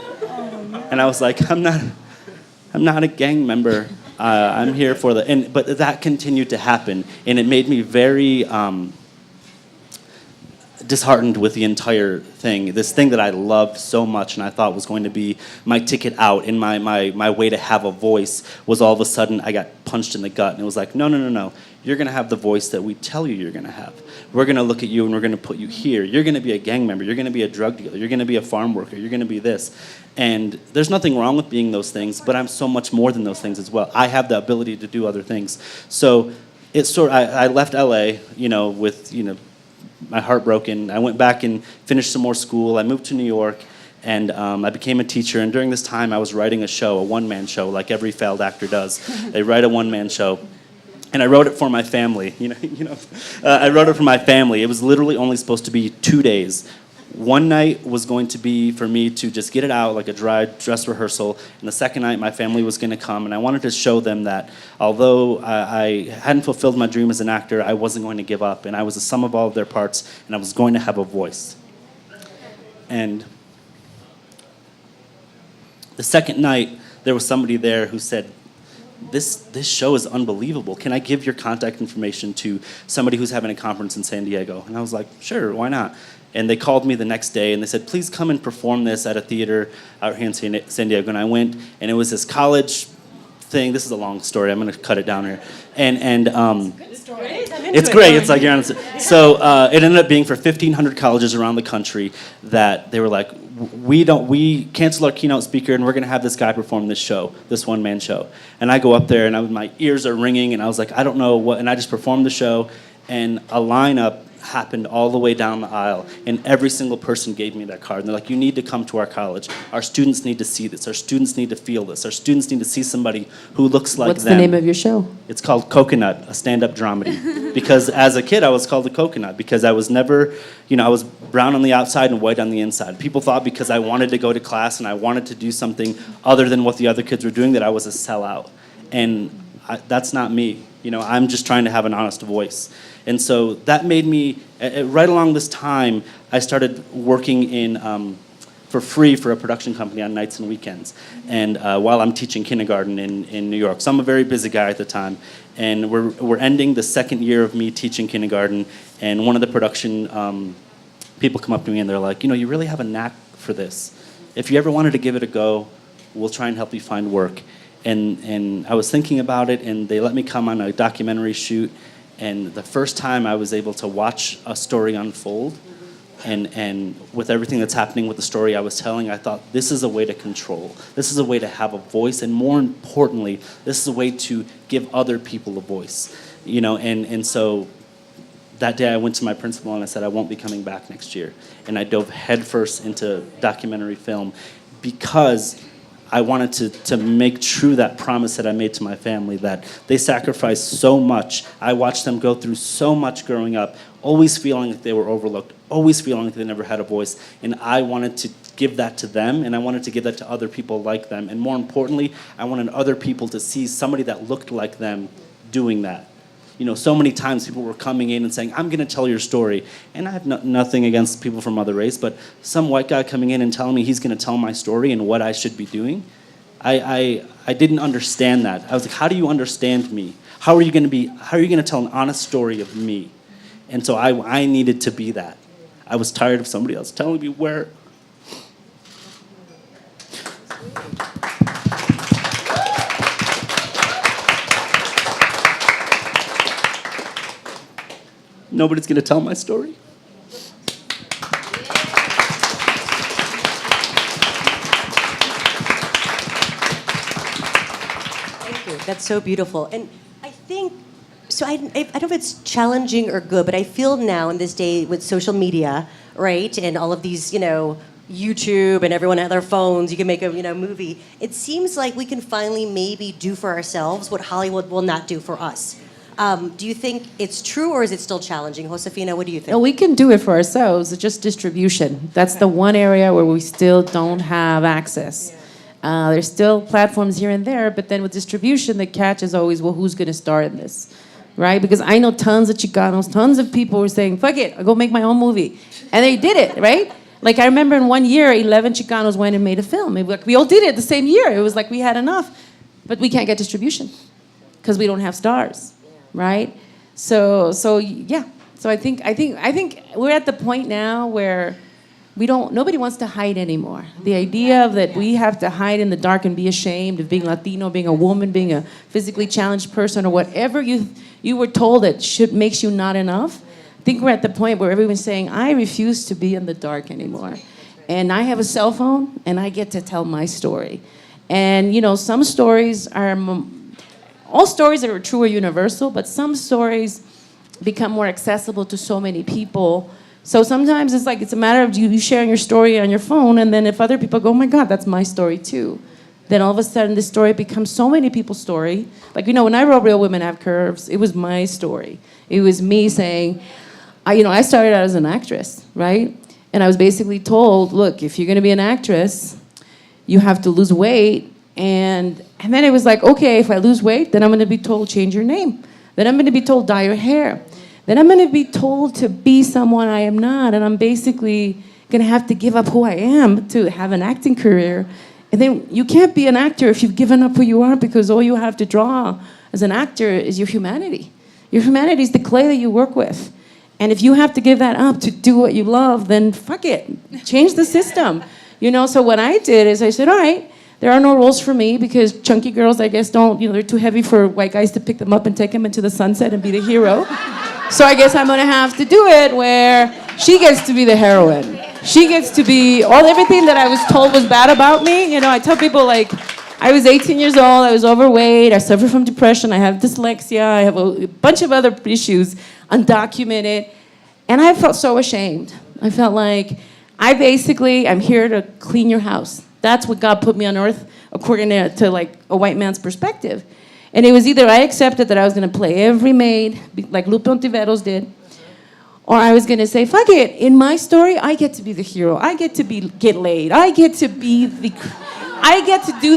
And I was like, I'm not a gang member. I'm here for but that continued to happen, and it made me very. disheartened with the entire thing. This thing that I loved so much and I thought was going to be my ticket out and my way to have a voice was all of a sudden I got punched in the gut. And it was like, no. You're going to have the voice that we tell you you're going to have. We're going to look at you and we're going to put you here. You're going to be a gang member. You're going to be a drug dealer. You're going to be a farm worker. You're going to be this. And there's nothing wrong with being those things, but I'm so much more than those things as well. I have the ability to do other things. So it's I left LA, with, my heart broken. I went back and finished some more school. I moved to New York, and I became a teacher. And during this time, I was writing a show, a one-man show, like every failed actor does. They write a one-man show. And I wrote it for my family. I wrote it for my family. It was literally only supposed to be 2 days. One night was going to be for me to just get it out like a dry dress rehearsal, and the second night my family was going to come, and I wanted to show them that although I hadn't fulfilled my dream as an actor, I wasn't going to give up, and I was the sum of all of their parts, and I was going to have a voice. And the second night, there was somebody there who said, this show is unbelievable. Can I give your contact information to somebody who's having a conference in San Diego? And I was like, sure, why not? And they called me the next day, and they said, please come and perform this at a theater out here in San Diego. And I went, and it was this college thing. This is a long story. I'm going to cut it down here. And it's great. It's like you're on. So it ended up being for 1,500 colleges around the country that they were like, we cancel our keynote speaker, and we're going to have this guy perform this show, this one-man show. And I go up there, and my ears are ringing, and I was like, I don't know what. And I just performed the show, and a lineup happened all the way down the aisle, and every single person gave me that card. And they're like, you need to come to our college. Our students need to see this. Our students need to feel this. Our students need to see somebody who looks like them. What's the name of your show? It's called Coconut, a stand-up dramedy. Because as a kid, I was called a coconut because I was never, I was brown on the outside and white on the inside. People thought because I wanted to go to class and I wanted to do something other than what the other kids were doing that I was a sellout. And that's not me. I'm just trying to have an honest voice. And so that made me, right along this time, I started working for free for a production company on nights and weekends. And while I'm teaching kindergarten in New York. So I'm a very busy guy at the time. And we're ending the second year of me teaching kindergarten. And one of the production people come up to me and they're like, you really have a knack for this. If you ever wanted to give it a go, we'll try and help you find work. And I was thinking about it, and they let me come on a documentary shoot. And the first time I was able to watch a story unfold, and with everything that's happening with the story I was telling, I thought, this is a way to control. This is a way to have a voice, and more importantly, this is a way to give other people a voice. And so that day I went to my principal and I said, I won't be coming back next year. And I dove headfirst into documentary film because I wanted to make true that promise that I made to my family, that they sacrificed so much. I watched them go through so much growing up, always feeling like they were overlooked, always feeling like they never had a voice. And I wanted to give that to them, and I wanted to give that to other people like them. And more importantly, I wanted other people to see somebody that looked like them doing that. So many times people were coming in and saying, I'm going to tell your story. And I have nothing against people from other race, but some white guy coming in and telling me he's going to tell my story and what I should be doing, I didn't understand that. I was like, how do you understand me? How are you going to tell an honest story of me? And so I needed to be that. I was tired of somebody else telling me where. Nobody's going to tell my story. Thank you. That's so beautiful. And I think, so I don't know if it's challenging or good, but I feel now in this day with social media, right, and all of these, YouTube and everyone at their phones, you can make a movie. It seems like we can finally maybe do for ourselves what Hollywood will not do for us. Do you think it's true, or is it still challenging? Josefina, what do you think? No, we can do it for ourselves. It's just distribution. That's the one area where we still don't have access. There's still platforms here and there, but then with distribution, the catch is always, well, who's going to star in this, right? Because I know tons of Chicanos, tons of people who are saying, fuck it, I'll go make my own movie. And they did it, right? Like, I remember in 1 year, 11 Chicanos went and made a film. We all did it the same year. It was like we had enough. But we can't get distribution because we don't have stars. Right? So yeah. So I think we're at the point now where nobody wants to hide anymore. The idea of that we have to hide in the dark and be ashamed of being Latino, being a woman, being a physically challenged person, or whatever you were told that makes you not enough. I think we're at the point where everyone's saying, I refuse to be in the dark anymore. And I have a cell phone, and I get to tell my story. And, some stories are, all stories are true or universal, but some stories become more accessible to so many people. So sometimes it's a matter of you sharing your story on your phone, and then if other people go, oh my God, that's my story too, then all of a sudden this story becomes so many people's story. Like, when I wrote Real Women Have Curves, it was my story. It was me saying, I started out as an actress, right? And I was basically told, look, if you're gonna be an actress, you have to lose weight. And then it was like, okay, if I lose weight, then I'm gonna be told, change your name. Then I'm gonna be told, dye your hair. Then I'm gonna be told to be someone I am not. And I'm basically gonna have to give up who I am to have an acting career. And then you can't be an actor if you've given up who you are, because all you have to draw as an actor is your humanity. Your humanity is the clay that you work with. And if you have to give that up to do what you love, then fuck it. Change the system. So what I did is I said, all right, there are no roles for me because chunky girls, I guess, they're too heavy for white guys to pick them up and take them into the sunset and be the hero. So I guess I'm gonna have to do it where she gets to be the heroine. She gets to be everything that I was told was bad about me. I tell people, like, I was 18 years old, I was overweight, I suffer from depression, I have dyslexia, I have a bunch of other issues, undocumented, and I felt so ashamed. I felt like I'm here to clean your house. That's what God put me on earth, according to like a white man's perspective. And it was either I accepted that I was gonna play every maid, like Lupe Ontiveros did, or I was gonna say, fuck it, in my story, I get to be the hero. I get to get laid. I get to do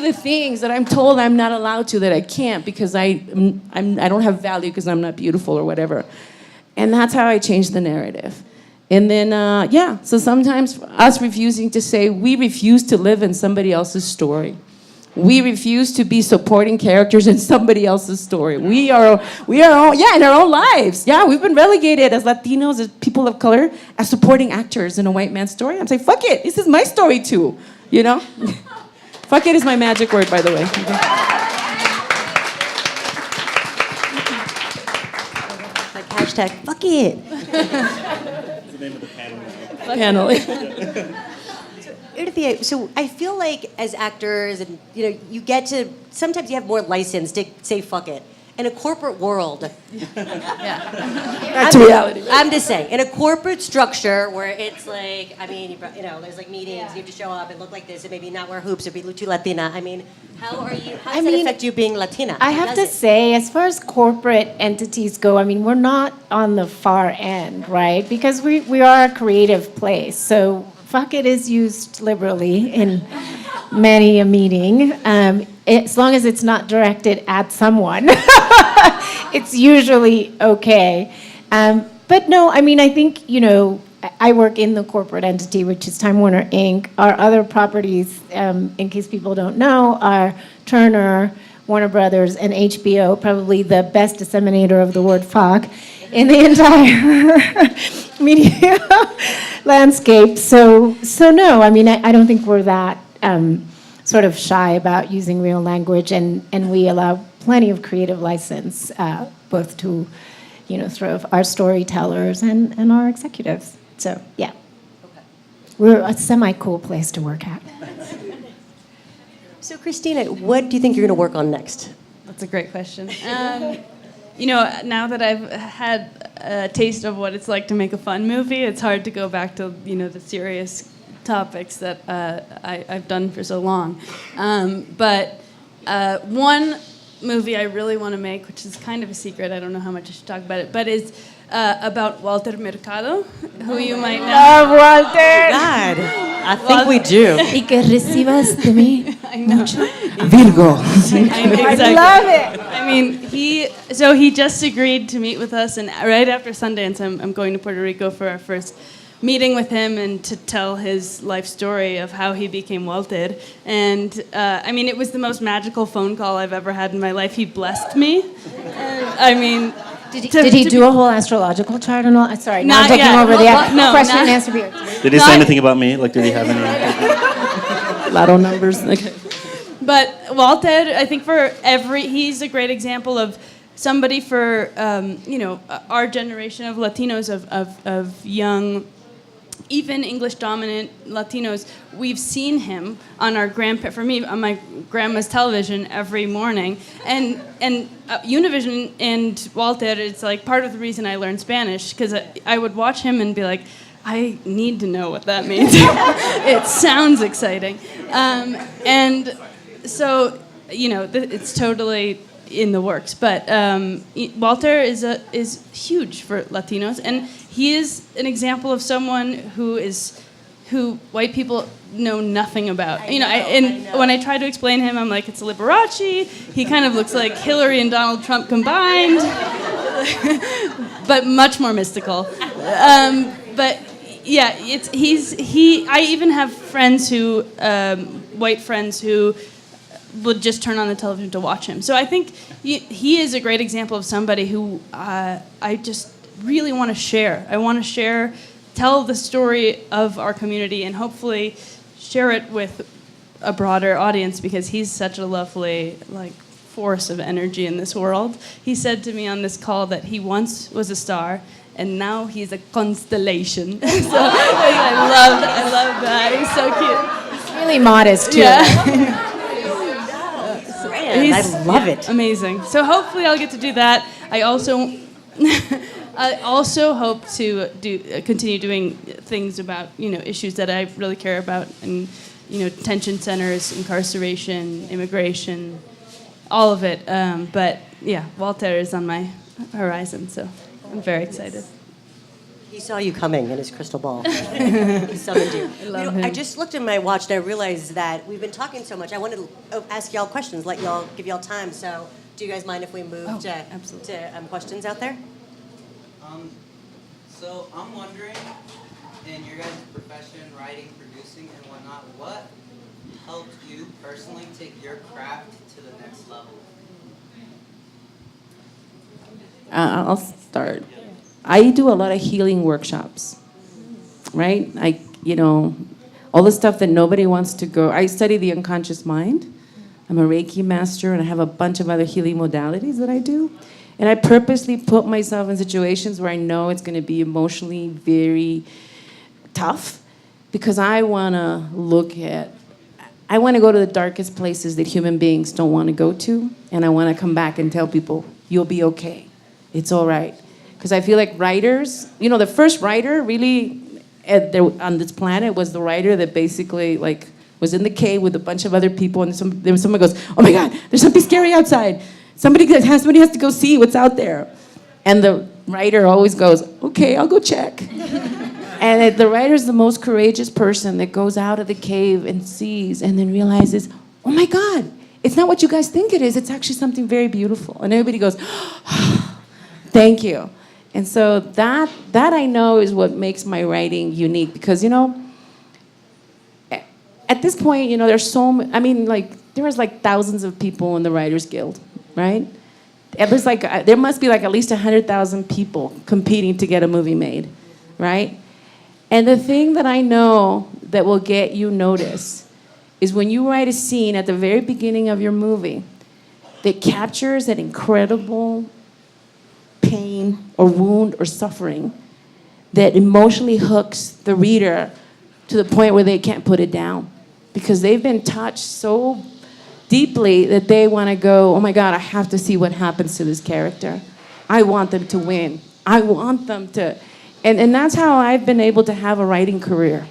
the things that I'm told I'm not allowed to, that I can't because I don't have value because I'm not beautiful or whatever. And that's how I changed the narrative. And then, so sometimes us refusing to say, we refuse to live in somebody else's story. We refuse to be supporting characters in somebody else's story. We are in our own lives. Yeah, we've been relegated as Latinos, as people of color, as supporting actors in a white man's story. I'm saying, fuck it, this is my story too, Fuck it is my magic word, by the way. Like hashtag, fuck it. That's the name of the panel. So I feel like as actors, and you get to, sometimes you have more license to say fuck it. In a corporate world, Back to reality. I'm just saying, in a corporate structure where it's like, there's like meetings, you have to show up and look like this, and maybe not wear hoops or be too Latina. How does that affect you being Latina? I have to say, as far as corporate entities go, we're not on the far end, right? Because we are a creative place. So fuck it is used liberally in many a meeting. As long as it's not directed at someone, it's usually okay. But no, I think, I work in the corporate entity, which is Time Warner Inc. Our other properties, in case people don't know, are Turner, Warner Brothers, and HBO, probably the best disseminator of the word fuck in the entire media landscape. So no, I don't think we're that sort of shy about using real language, and we allow plenty of creative license, both to, sort of our storytellers and our executives. So yeah, we're a semi-cool place to work at. So Christina, what do you think you're going to work on next? That's a great question. Now that I've had a taste of what it's like to make a fun movie, it's hard to go back to, the serious topics that I've done for so long. But one movie I really want to make, which is kind of a secret, I don't know how much I should talk about it, but is about Walter Mercado, who you might know. Love Walter! God, I think we do. Y que recibas de mí. I know. Virgo. Exactly. I love it. He just agreed to meet with us, and right after Sundance, I'm going to Puerto Rico for our first meeting with him and to tell his life story of how he became Walter. And it was the most magical phone call I've ever had in my life. He blessed me. Did he do a whole astrological chart and all? Sorry, now I'm Not taking yet. over the No, question and not- answer period. Did he say Not- anything about me? Like, did he have any? Lotto numbers. Okay. But Walter, I think he's a great example of somebody for our generation of Latinos of young, even English dominant Latinos. We've seen him on for me on my grandma's television every morning, and Univision and Walter. It's like part of the reason I learned Spanish, because I would watch him and be like, I need to know what that means. It sounds exciting, and so it's totally in the works. But Walter is huge for Latinos, and he is an example of someone who white people know nothing about. I know. When I try to explain him, I'm like, it's a Liberace. He kind of looks like Hillary and Donald Trump combined, but much more mystical. But yeah, I even have friends white friends who would just turn on the television to watch him. So I think he is a great example of somebody who I just really want to share. I want to tell the story of our community, and hopefully share it with a broader audience, because he's such a lovely force of energy in this world. He said to me on this call that he once was a star, and now he's a constellation. So I love that. He's so cute. He's really modest, too. Yeah. Man, I love it. Amazing. So hopefully I'll get to do that. I also hope to continue doing things about issues that I really care about, and detention centers, incarceration, immigration, all of it. But yeah, Walter is on my horizon, so I'm very excited. He saw you coming in his crystal ball. He summoned you. I love him. I just looked at my watch and I realized that we've been talking so much. I wanted to ask y'all questions, give y'all time. So, do you guys mind if we move to questions out there? So I'm wondering, in your guys' profession, writing, producing, and whatnot, what helped you personally take your craft to the next level? I'll start. I do a lot of healing workshops, right? All the stuff that nobody wants to go. I study the unconscious mind. I'm a Reiki master, and I have a bunch of other healing modalities that I do. And I purposely put myself in situations where I know it's going to be emotionally very tough, because I want to go to the darkest places that human beings don't want to go to, and I want to come back and tell people, you'll be okay. It's all right. Because I feel like writers, the first writer really on this planet was the writer that basically was in the cave with a bunch of other people, and then someone goes, oh my God, there's something scary outside. Somebody has to go see what's out there. And the writer always goes, okay, I'll go check. And the writer's the most courageous person that goes out of the cave and sees and then realizes, oh my God, it's not what you guys think it is. It's actually something very beautiful. And everybody goes, thank you. And so that I know is what makes my writing unique, because, at this point, there's there was thousands of people in the Writers Guild, right? There must be at least 100,000 people competing to get a movie made, right? And the thing that I know that will get you noticed is when you write a scene at the very beginning of your movie that captures that incredible pain or wound or suffering that emotionally hooks the reader to the point where they can't put it down, because they've been touched so deeply that they want to go, oh my God, I have to see what happens to this character. I want them to win. I want them to... And that's how I've been able to have a writing career.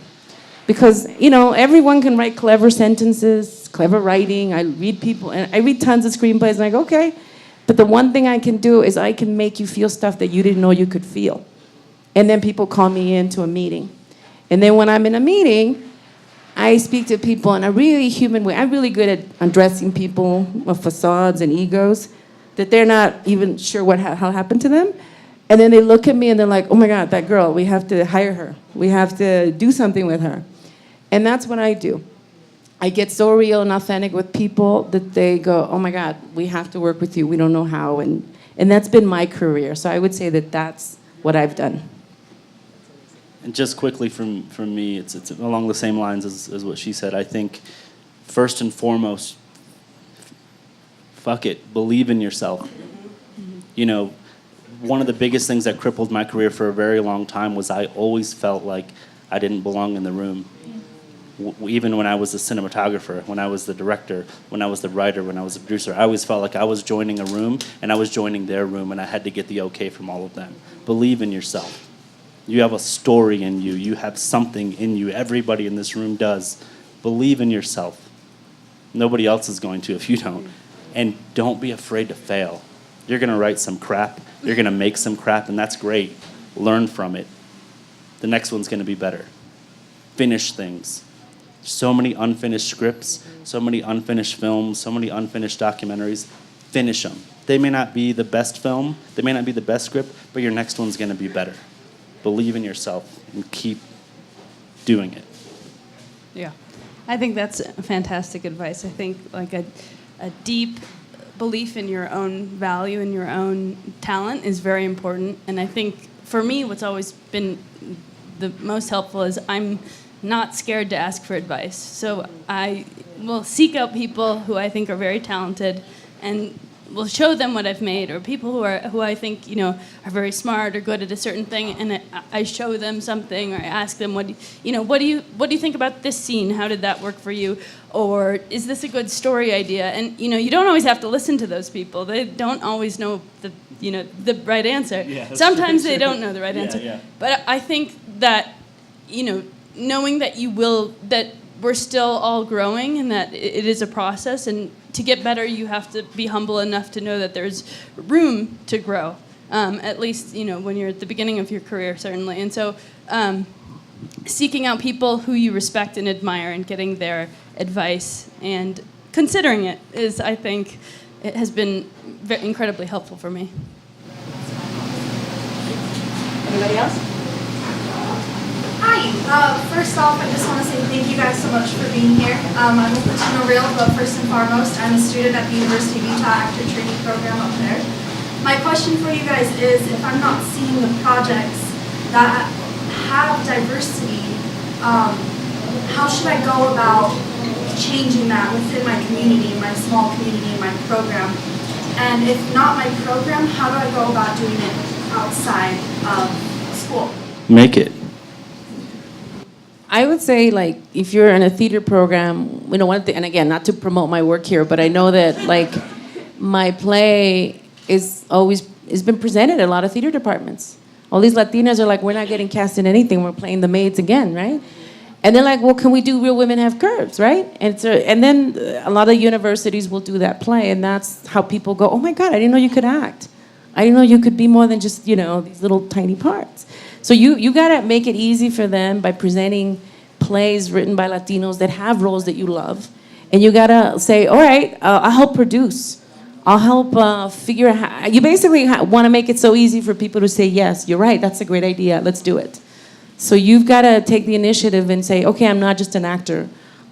Because, everyone can write clever sentences, clever writing. I read tons of screenplays, and I go, okay. But the one thing I can do is I can make you feel stuff that you didn't know you could feel. And then people call me into a meeting. And then when I'm in a meeting, I speak to people in a really human way. I'm really good at undressing people of facades and egos that they're not even sure what happened to them. And then they look at me and they're like, oh my God, that girl, we have to hire her. We have to do something with her. And that's what I do. I get so real and authentic with people that they go, oh my God, we have to work with you. We don't know how. And And that's been my career. So I would say that that's what I've done. And just quickly from me, it's along the same lines as what she said. I think first and foremost, fuck it, believe in yourself. You know, one of the biggest things that crippled my career for a very long time was I always felt like I didn't belong in the room. Even when I was the cinematographer, when I was the director, when I was the writer, when I was the producer, I always felt like I was joining a room and I was joining their room and I had to get the okay from all of them. Believe in yourself. You have a story in you. You have something in you. Everybody in this room does. Believe in yourself. Nobody else is going to if you don't. And don't be afraid to fail. You're going to write some crap. You're going to make some crap, and that's great. Learn from it. The next one's going to be better. Finish things. So many unfinished scripts, so many unfinished films, so many unfinished documentaries. Finish them. They may not be the best film, they may not be the best script, but your next one's going to be better. Believe in yourself and keep doing it. Yeah, I think that's fantastic advice. I think like a deep belief in your own value and your own talent is very important. And I think for me, what's always been the most helpful is I'm not scared to ask for advice. So I will seek out people who I think are very talented and will show them what I've made, or people who I think are very smart or good at a certain thing, and I show them something, or I ask them what do you think about this scene? How did that work for you? Or is this a good story idea? And you don't always have to listen to those people. They don't always know the right answer. Yeah, sometimes they don't know the right answer. Yeah. But I think that knowing that that we're still all growing and that it is a process, and to get better you have to be humble enough to know that there's room to grow, at least when you're at the beginning of your career, certainly. And so seeking out people who you respect and admire and getting their advice and considering it is, I think, it has been incredibly helpful for me. Anybody else? Hi. First off, I just want to say thank you guys so much for being here. I'm with Latino Reel, but first and foremost, I'm a student at the University of Utah Actor Training Program up there. My question for you guys is, if I'm not seeing the projects that have diversity, how should I go about changing that within my community, my small community, my program? And if not my program, how do I go about doing it outside of school? Make it. I would say, like, if you're in a theater program, and again, not to promote my work here, but I know that, like, my play has been presented at a lot of theater departments. All these Latinas are like, we're not getting cast in anything, we're playing the maids again, right? And they're like, well, can we do Real Women Have Curves, right? And then a lot of universities will do that play, and that's how people go, oh my God, I didn't know you could act. I didn't know you could be more than just, these little tiny parts. So you gotta make it easy for them by presenting plays written by Latinos that have roles that you love. And you gotta say, all right, I'll help produce. I'll help figure out how. You basically wanna make it so easy for people to say, yes, you're right, that's a great idea, let's do it. So you've gotta take the initiative and say, okay, I'm not just an actor,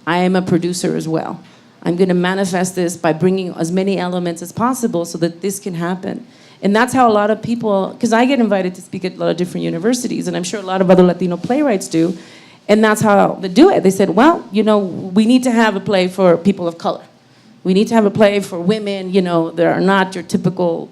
I am a producer as well. I'm gonna manifest this by bringing as many elements as possible so that this can happen. And that's how a lot of people, because I get invited to speak at a lot of different universities, and I'm sure a lot of other Latino playwrights do, and that's how they do it. They said, well, we need to have a play for people of color. We need to have a play for women, that are not your typical,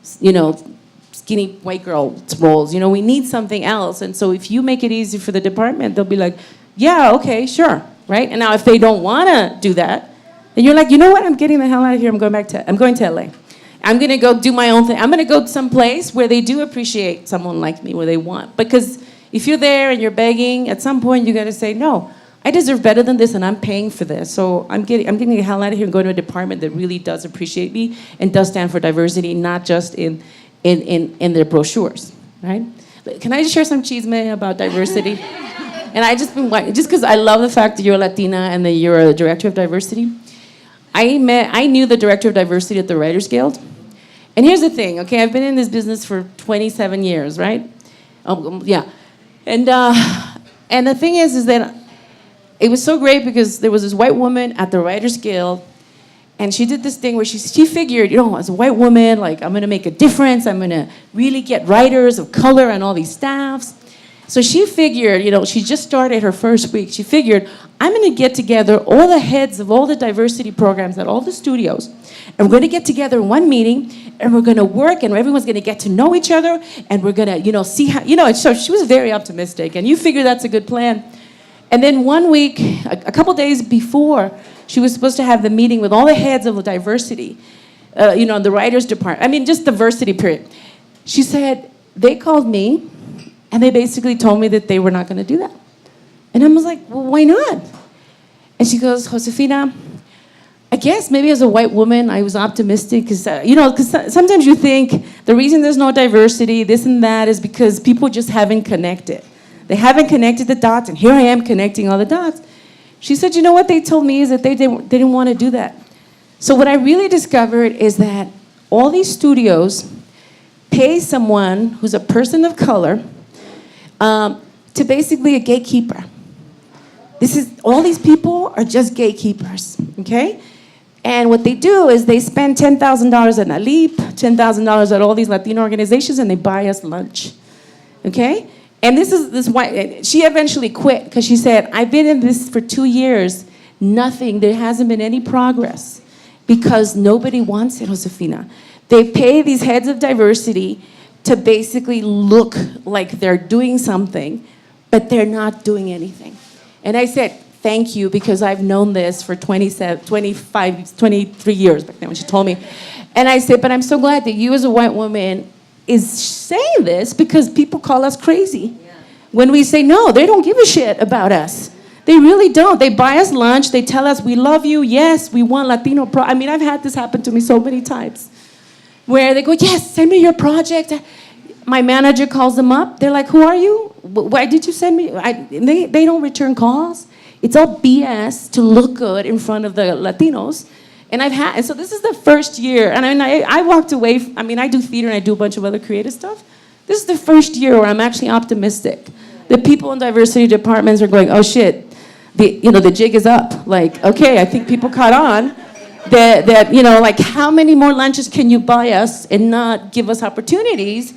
skinny white girl roles. We need something else. And so if you make it easy for the department, they'll be like, yeah, okay, sure, right? And now if they don't want to do that, then you're like, you know what? I'm getting the hell out of here. I'm going to LA. I'm going to go do my own thing. I'm going to go to some place where they do appreciate someone like me, where they want. Because if you're there and you're begging, at some point you got to say, no, I deserve better than this and I'm paying for this. So I'm getting the hell out of here and going to a department that really does appreciate me and does stand for diversity, not just in their brochures, right? Can I just share some chisme about diversity? And just because I love the fact that you're a Latina and that you're a director of diversity. I knew the director of diversity at the Writers Guild. And here's the thing, okay? I've been in this business for 27 years, right? Yeah. And the thing is that it was so great because there was this white woman at the Writers Guild, And she did this thing where she figured, you know, as a white woman, like, I'm gonna make a difference. I'm gonna really get writers of color on all these staffs. So she figured, you know, she just started her first week. She figured, I'm gonna get together all the heads of all the diversity programs at all the studios, and we're gonna get together in one meeting, and we're gonna work, and everyone's gonna get to know each other, and we're gonna, you know, see how, you know, so she was very optimistic, and you figure that's a good plan. And then one week, a couple days before, she was supposed to have the meeting with all the heads of the diversity, you know, the writers department, I mean, just diversity, period. She said, they called me, and they basically told me that they were not gonna do that. And I was like, well, why not? And she goes, Josefina, I guess maybe as a white woman, I was optimistic because, you know, because sometimes you think the reason there's no diversity, this and that, is because people just haven't connected. They haven't connected the dots, and here I am connecting all the dots. She said, you know what they told me is that they didn't want to do that. So what I really discovered is that all these studios pay someone who's a person of color to basically a gatekeeper. All these people are just gatekeepers, okay? And what they do is they spend $10,000 at Nalip, $10,000 at all these Latino organizations, and they buy us lunch, okay? And this is why she eventually quit, because she said, I've been in this for 2 years, nothing, there hasn't been any progress, because nobody wants it, Josefina. They pay these heads of diversity to basically look like they're doing something, but they're not doing anything. And I said, thank you, because I've known this for 23 years back then when she told me. And I said, but I'm so glad that you as a white woman is saying this, because people call us crazy. Yeah. When we say no, they don't give a shit about us. They really don't. They buy us lunch. They tell us, we love you. Yes, we want Latino I mean, I've had this happen to me so many times, where they go, yes, send me your project. My manager calls them up. They're like, who are you? Why did you send me? They don't return calls. It's all BS to look good in front of the Latinos. And so this is the first year. And I walked away. I mean, I do theater and I do a bunch of other creative stuff. This is the first year where I'm actually optimistic. The people in diversity departments are going, oh shit, the jig is up. Like, okay, I think people caught on. That you know, like, how many more lunches can you buy us and not give us opportunities?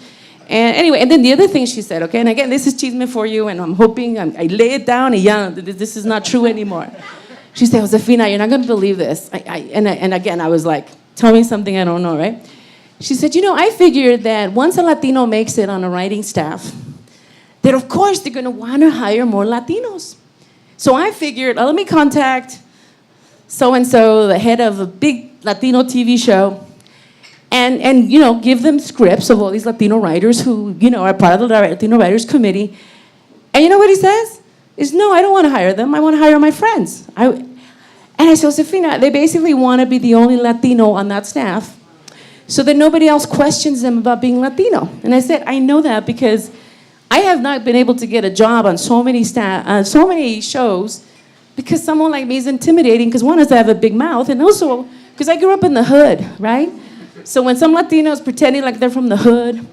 And anyway, and then the other thing she said, okay, and again, this is chisme for you, and I'm hoping I lay it down, and yeah, this is not true anymore. She said, Josefina, you're not going to believe this. And again, I was like, tell me something I don't know, right? She said, you know, I figured that once a Latino makes it on a writing staff, that of course they're going to want to hire more Latinos. So I figured, let me contact so-and-so, the head of a big Latino TV show, and you know, give them scripts of all these Latino writers who, you know, are part of the Latino Writers Committee. And you know what he says? Is no, I don't want to hire them. I want to hire my friends. And I said, Josefina, they basically want to be the only Latino on that staff so that nobody else questions them about being Latino. And I said, I know that because I have not been able to get a job on so many shows because someone like me is intimidating, because one is I have a big mouth, and also because I grew up in the hood, right? So when some Latinos pretending like they're from the hood,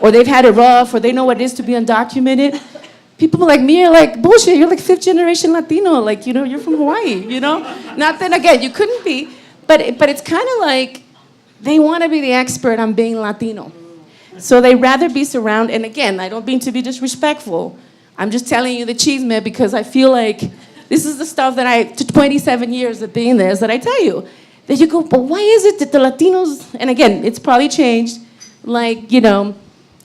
or they've had it rough, or they know what it is to be undocumented, people like me are like, bullshit, you're like 5th generation Latino, like, you know, you're from Hawaii, you know? Not that, again, you couldn't be, but it's kind of like they want to be the expert on being Latino. So they rather be surrounded, and again, I don't mean to be disrespectful, I'm just telling you the chisme because I feel like this is the stuff that 27 years of being this, that I tell you. That you go, but why is it that the Latinos, and again, it's probably changed, like, you know,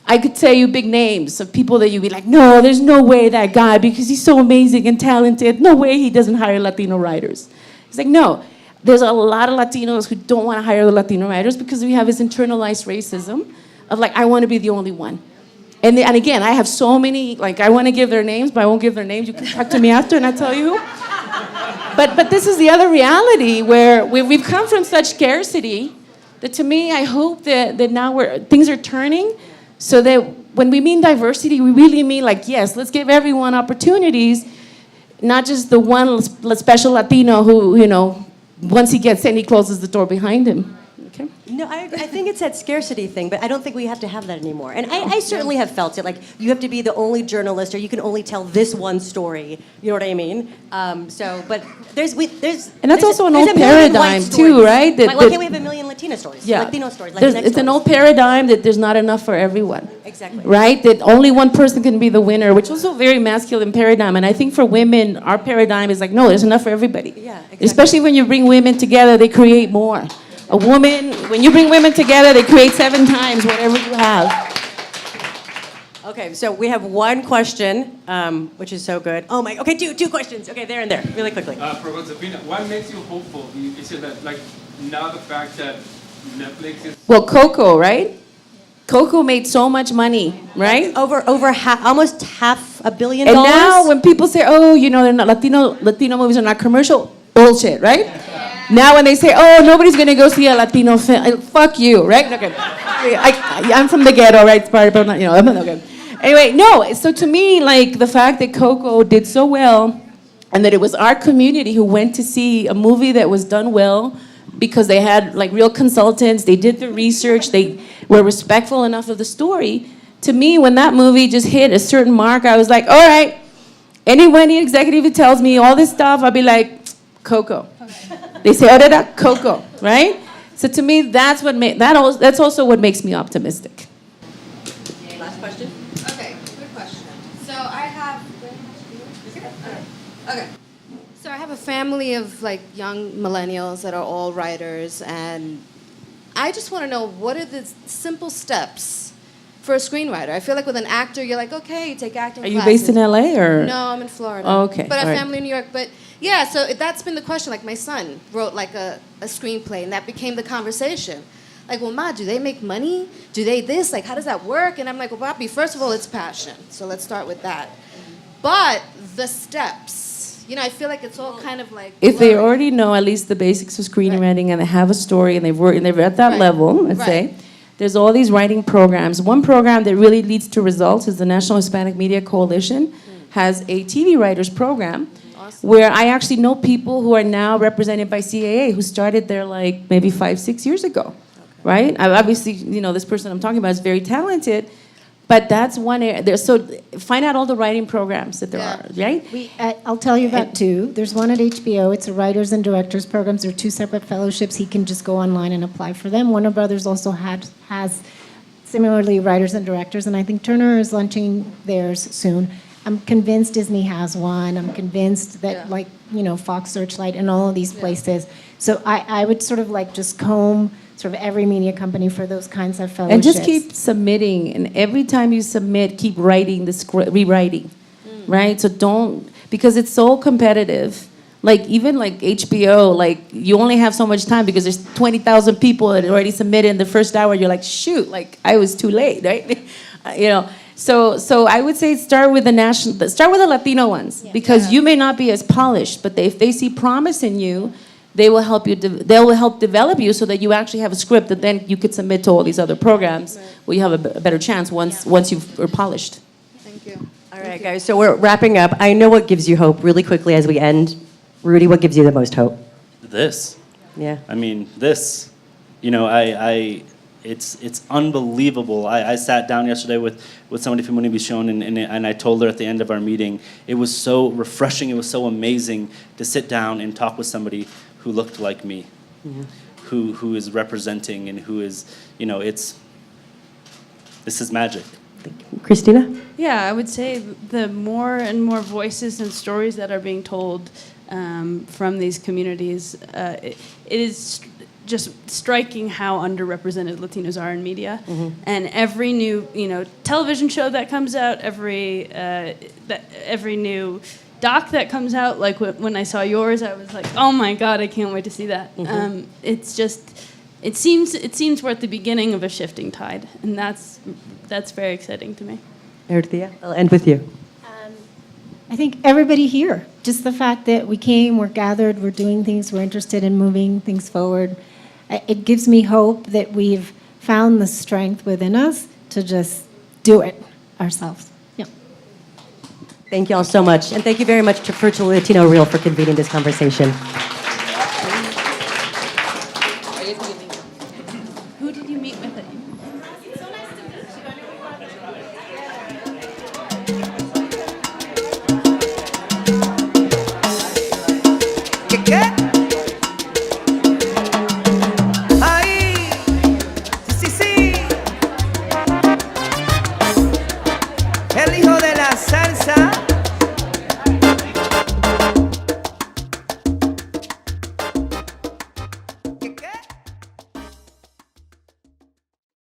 I could tell you big names of people that you'd be like, no, there's no way that guy, because he's so amazing and talented, no way he doesn't hire Latino writers. It's like, no, there's a lot of Latinos who don't want to hire the Latino writers because we have this internalized racism of like, I want to be the only one. And again, I have so many, like, I want to give their names, but I won't give their names. You can talk to me after and I'll tell you who. But this is the other reality where we've come from such scarcity that, to me, I hope that now things are turning so that when we mean diversity, we really mean like, yes, let's give everyone opportunities, not just the one special Latino who, you know, once he gets in, he closes the door behind him. Okay? No, I think it's that scarcity thing, but I don't think we have to have that anymore. And I certainly have felt it. Like, you have to be the only journalist, or you can only tell this one story. You know what I mean? But there's And that's also an there's old a million white paradigm, too, stories. right? Why can't we have a million Latina stories? Latino stories, Latinx It's an stories. old paradigm that there's not enough for everyone. Exactly. Right? That only one person can be the winner, which is also a very masculine paradigm. And I think for women, our paradigm is like, no, there's enough for everybody. Yeah, exactly. Especially when you bring women together, they create more. A woman, when you bring women together, they create 7 times whatever you have. Okay, so we have one question, which is so good. Oh my, okay, two questions. Okay, there and there, really quickly. For Josefina, what makes you hopeful? Is it that, like, now the fact that Netflix is... Well, Coco, right? Coco made so much money, right? Over almost $500 million. And now when people say, oh, you know, they're not Latino movies are not commercial, bullshit, right? Now when they say, oh, nobody's gonna go see a Latino film, fuck you, right? Okay. I'm from the ghetto, right? It's part of, you know, I'm okay. Anyway, no, so to me, like, the fact that Coco did so well, and that it was our community who went to see a movie that was done well, because they had, like, real consultants, they did the research, they were respectful enough of the story. To me, when that movie just hit a certain mark, I was like, all right, any executive who tells me all this stuff, I'll be like, Coco. They say, oh, that Coco, right? So to me, that's also what makes me optimistic. Last question. Okay, good question. So I have. Okay. So I have a family of like young millennials that are all writers, and I just want to know, what are the simple steps for a screenwriter? I feel like with an actor, you're like, okay, you take acting Are you classes. based in LA or? No, I'm in Florida. Oh, okay, But I all have right. family in New York. But yeah, so that's been the question. Like, my son wrote like a screenplay, and that became the conversation. Like, well, Ma, do they make money? Do they this? Like, how does that work? And I'm like, well, Bobby, first of all, it's passion. So let's start with that. But the steps, you know, I feel like it's all kind of like. If they blurry. already know at least the basics of screenwriting and they have a story and they've worked and they're at that Right. level, let's Right. say, there's all these writing programs. One program that really leads to results is the National Hispanic Media Coalition has a TV writers program. Awesome. Where I actually know people who are now represented by CAA who started there like maybe 5-6 years ago, right? Obviously, you know, this person I'm talking about is very talented, but that's one area. So find out all the writing programs that there Yeah. are, right? I'll tell you about 2. There's one at HBO. It's a writers and directors programs. They're 2 separate fellowships. He can just go online and apply for them. Warner Brothers also has similarly writers and directors, and I think Turner is launching theirs soon. I'm convinced Disney has one. I'm convinced that, Yeah. like, you know, Fox Searchlight and all of these places. So I would sort of like just comb sort of every media company for those kinds of fellowships. And just keep submitting, and every time you submit, keep writing the script, rewriting, right? So don't, because it's so competitive. Like, even like HBO, like, you only have so much time because there's 20,000 people that already submitted in the first hour. You're like, shoot, like, I was too late, right? You know. So I would say start with the Latino ones, because you may not be as polished, but if they see promise in you, they will help you. They will help develop you so that you actually have a script that then you could submit to all these other programs where you have a better chance once you're polished. Thank you. All right, guys, so we're wrapping up. I know what gives you hope really quickly as we end. Rudy, what gives you the most hope? This. Yeah. I mean, this. You know, it's unbelievable. I sat down yesterday with somebody from Univision, and I told her at the end of our meeting, it was so refreshing, it was so amazing to sit down and talk with somebody who looked like me, who is representing and who is, you know, this is magic. Christina? Yeah, I would say the more and more voices and stories that are being told from these communities, it is just striking how underrepresented Latinos are in media. And every new, television show that comes out, every new doc that comes out, like when I saw yours, I was like, oh my God, I can't wait to see that. It's just, it seems we're at the beginning of a shifting tide, and that's very exciting to me. Erdia, I'll end with you. I think everybody here, just the fact that we came, we're gathered, we're doing things, we're interested in moving things forward, it gives me hope that we've found the strength within us to just do it ourselves. Yeah. Thank you all so much. And thank you very much to Latino Reel for convening this conversation. meet with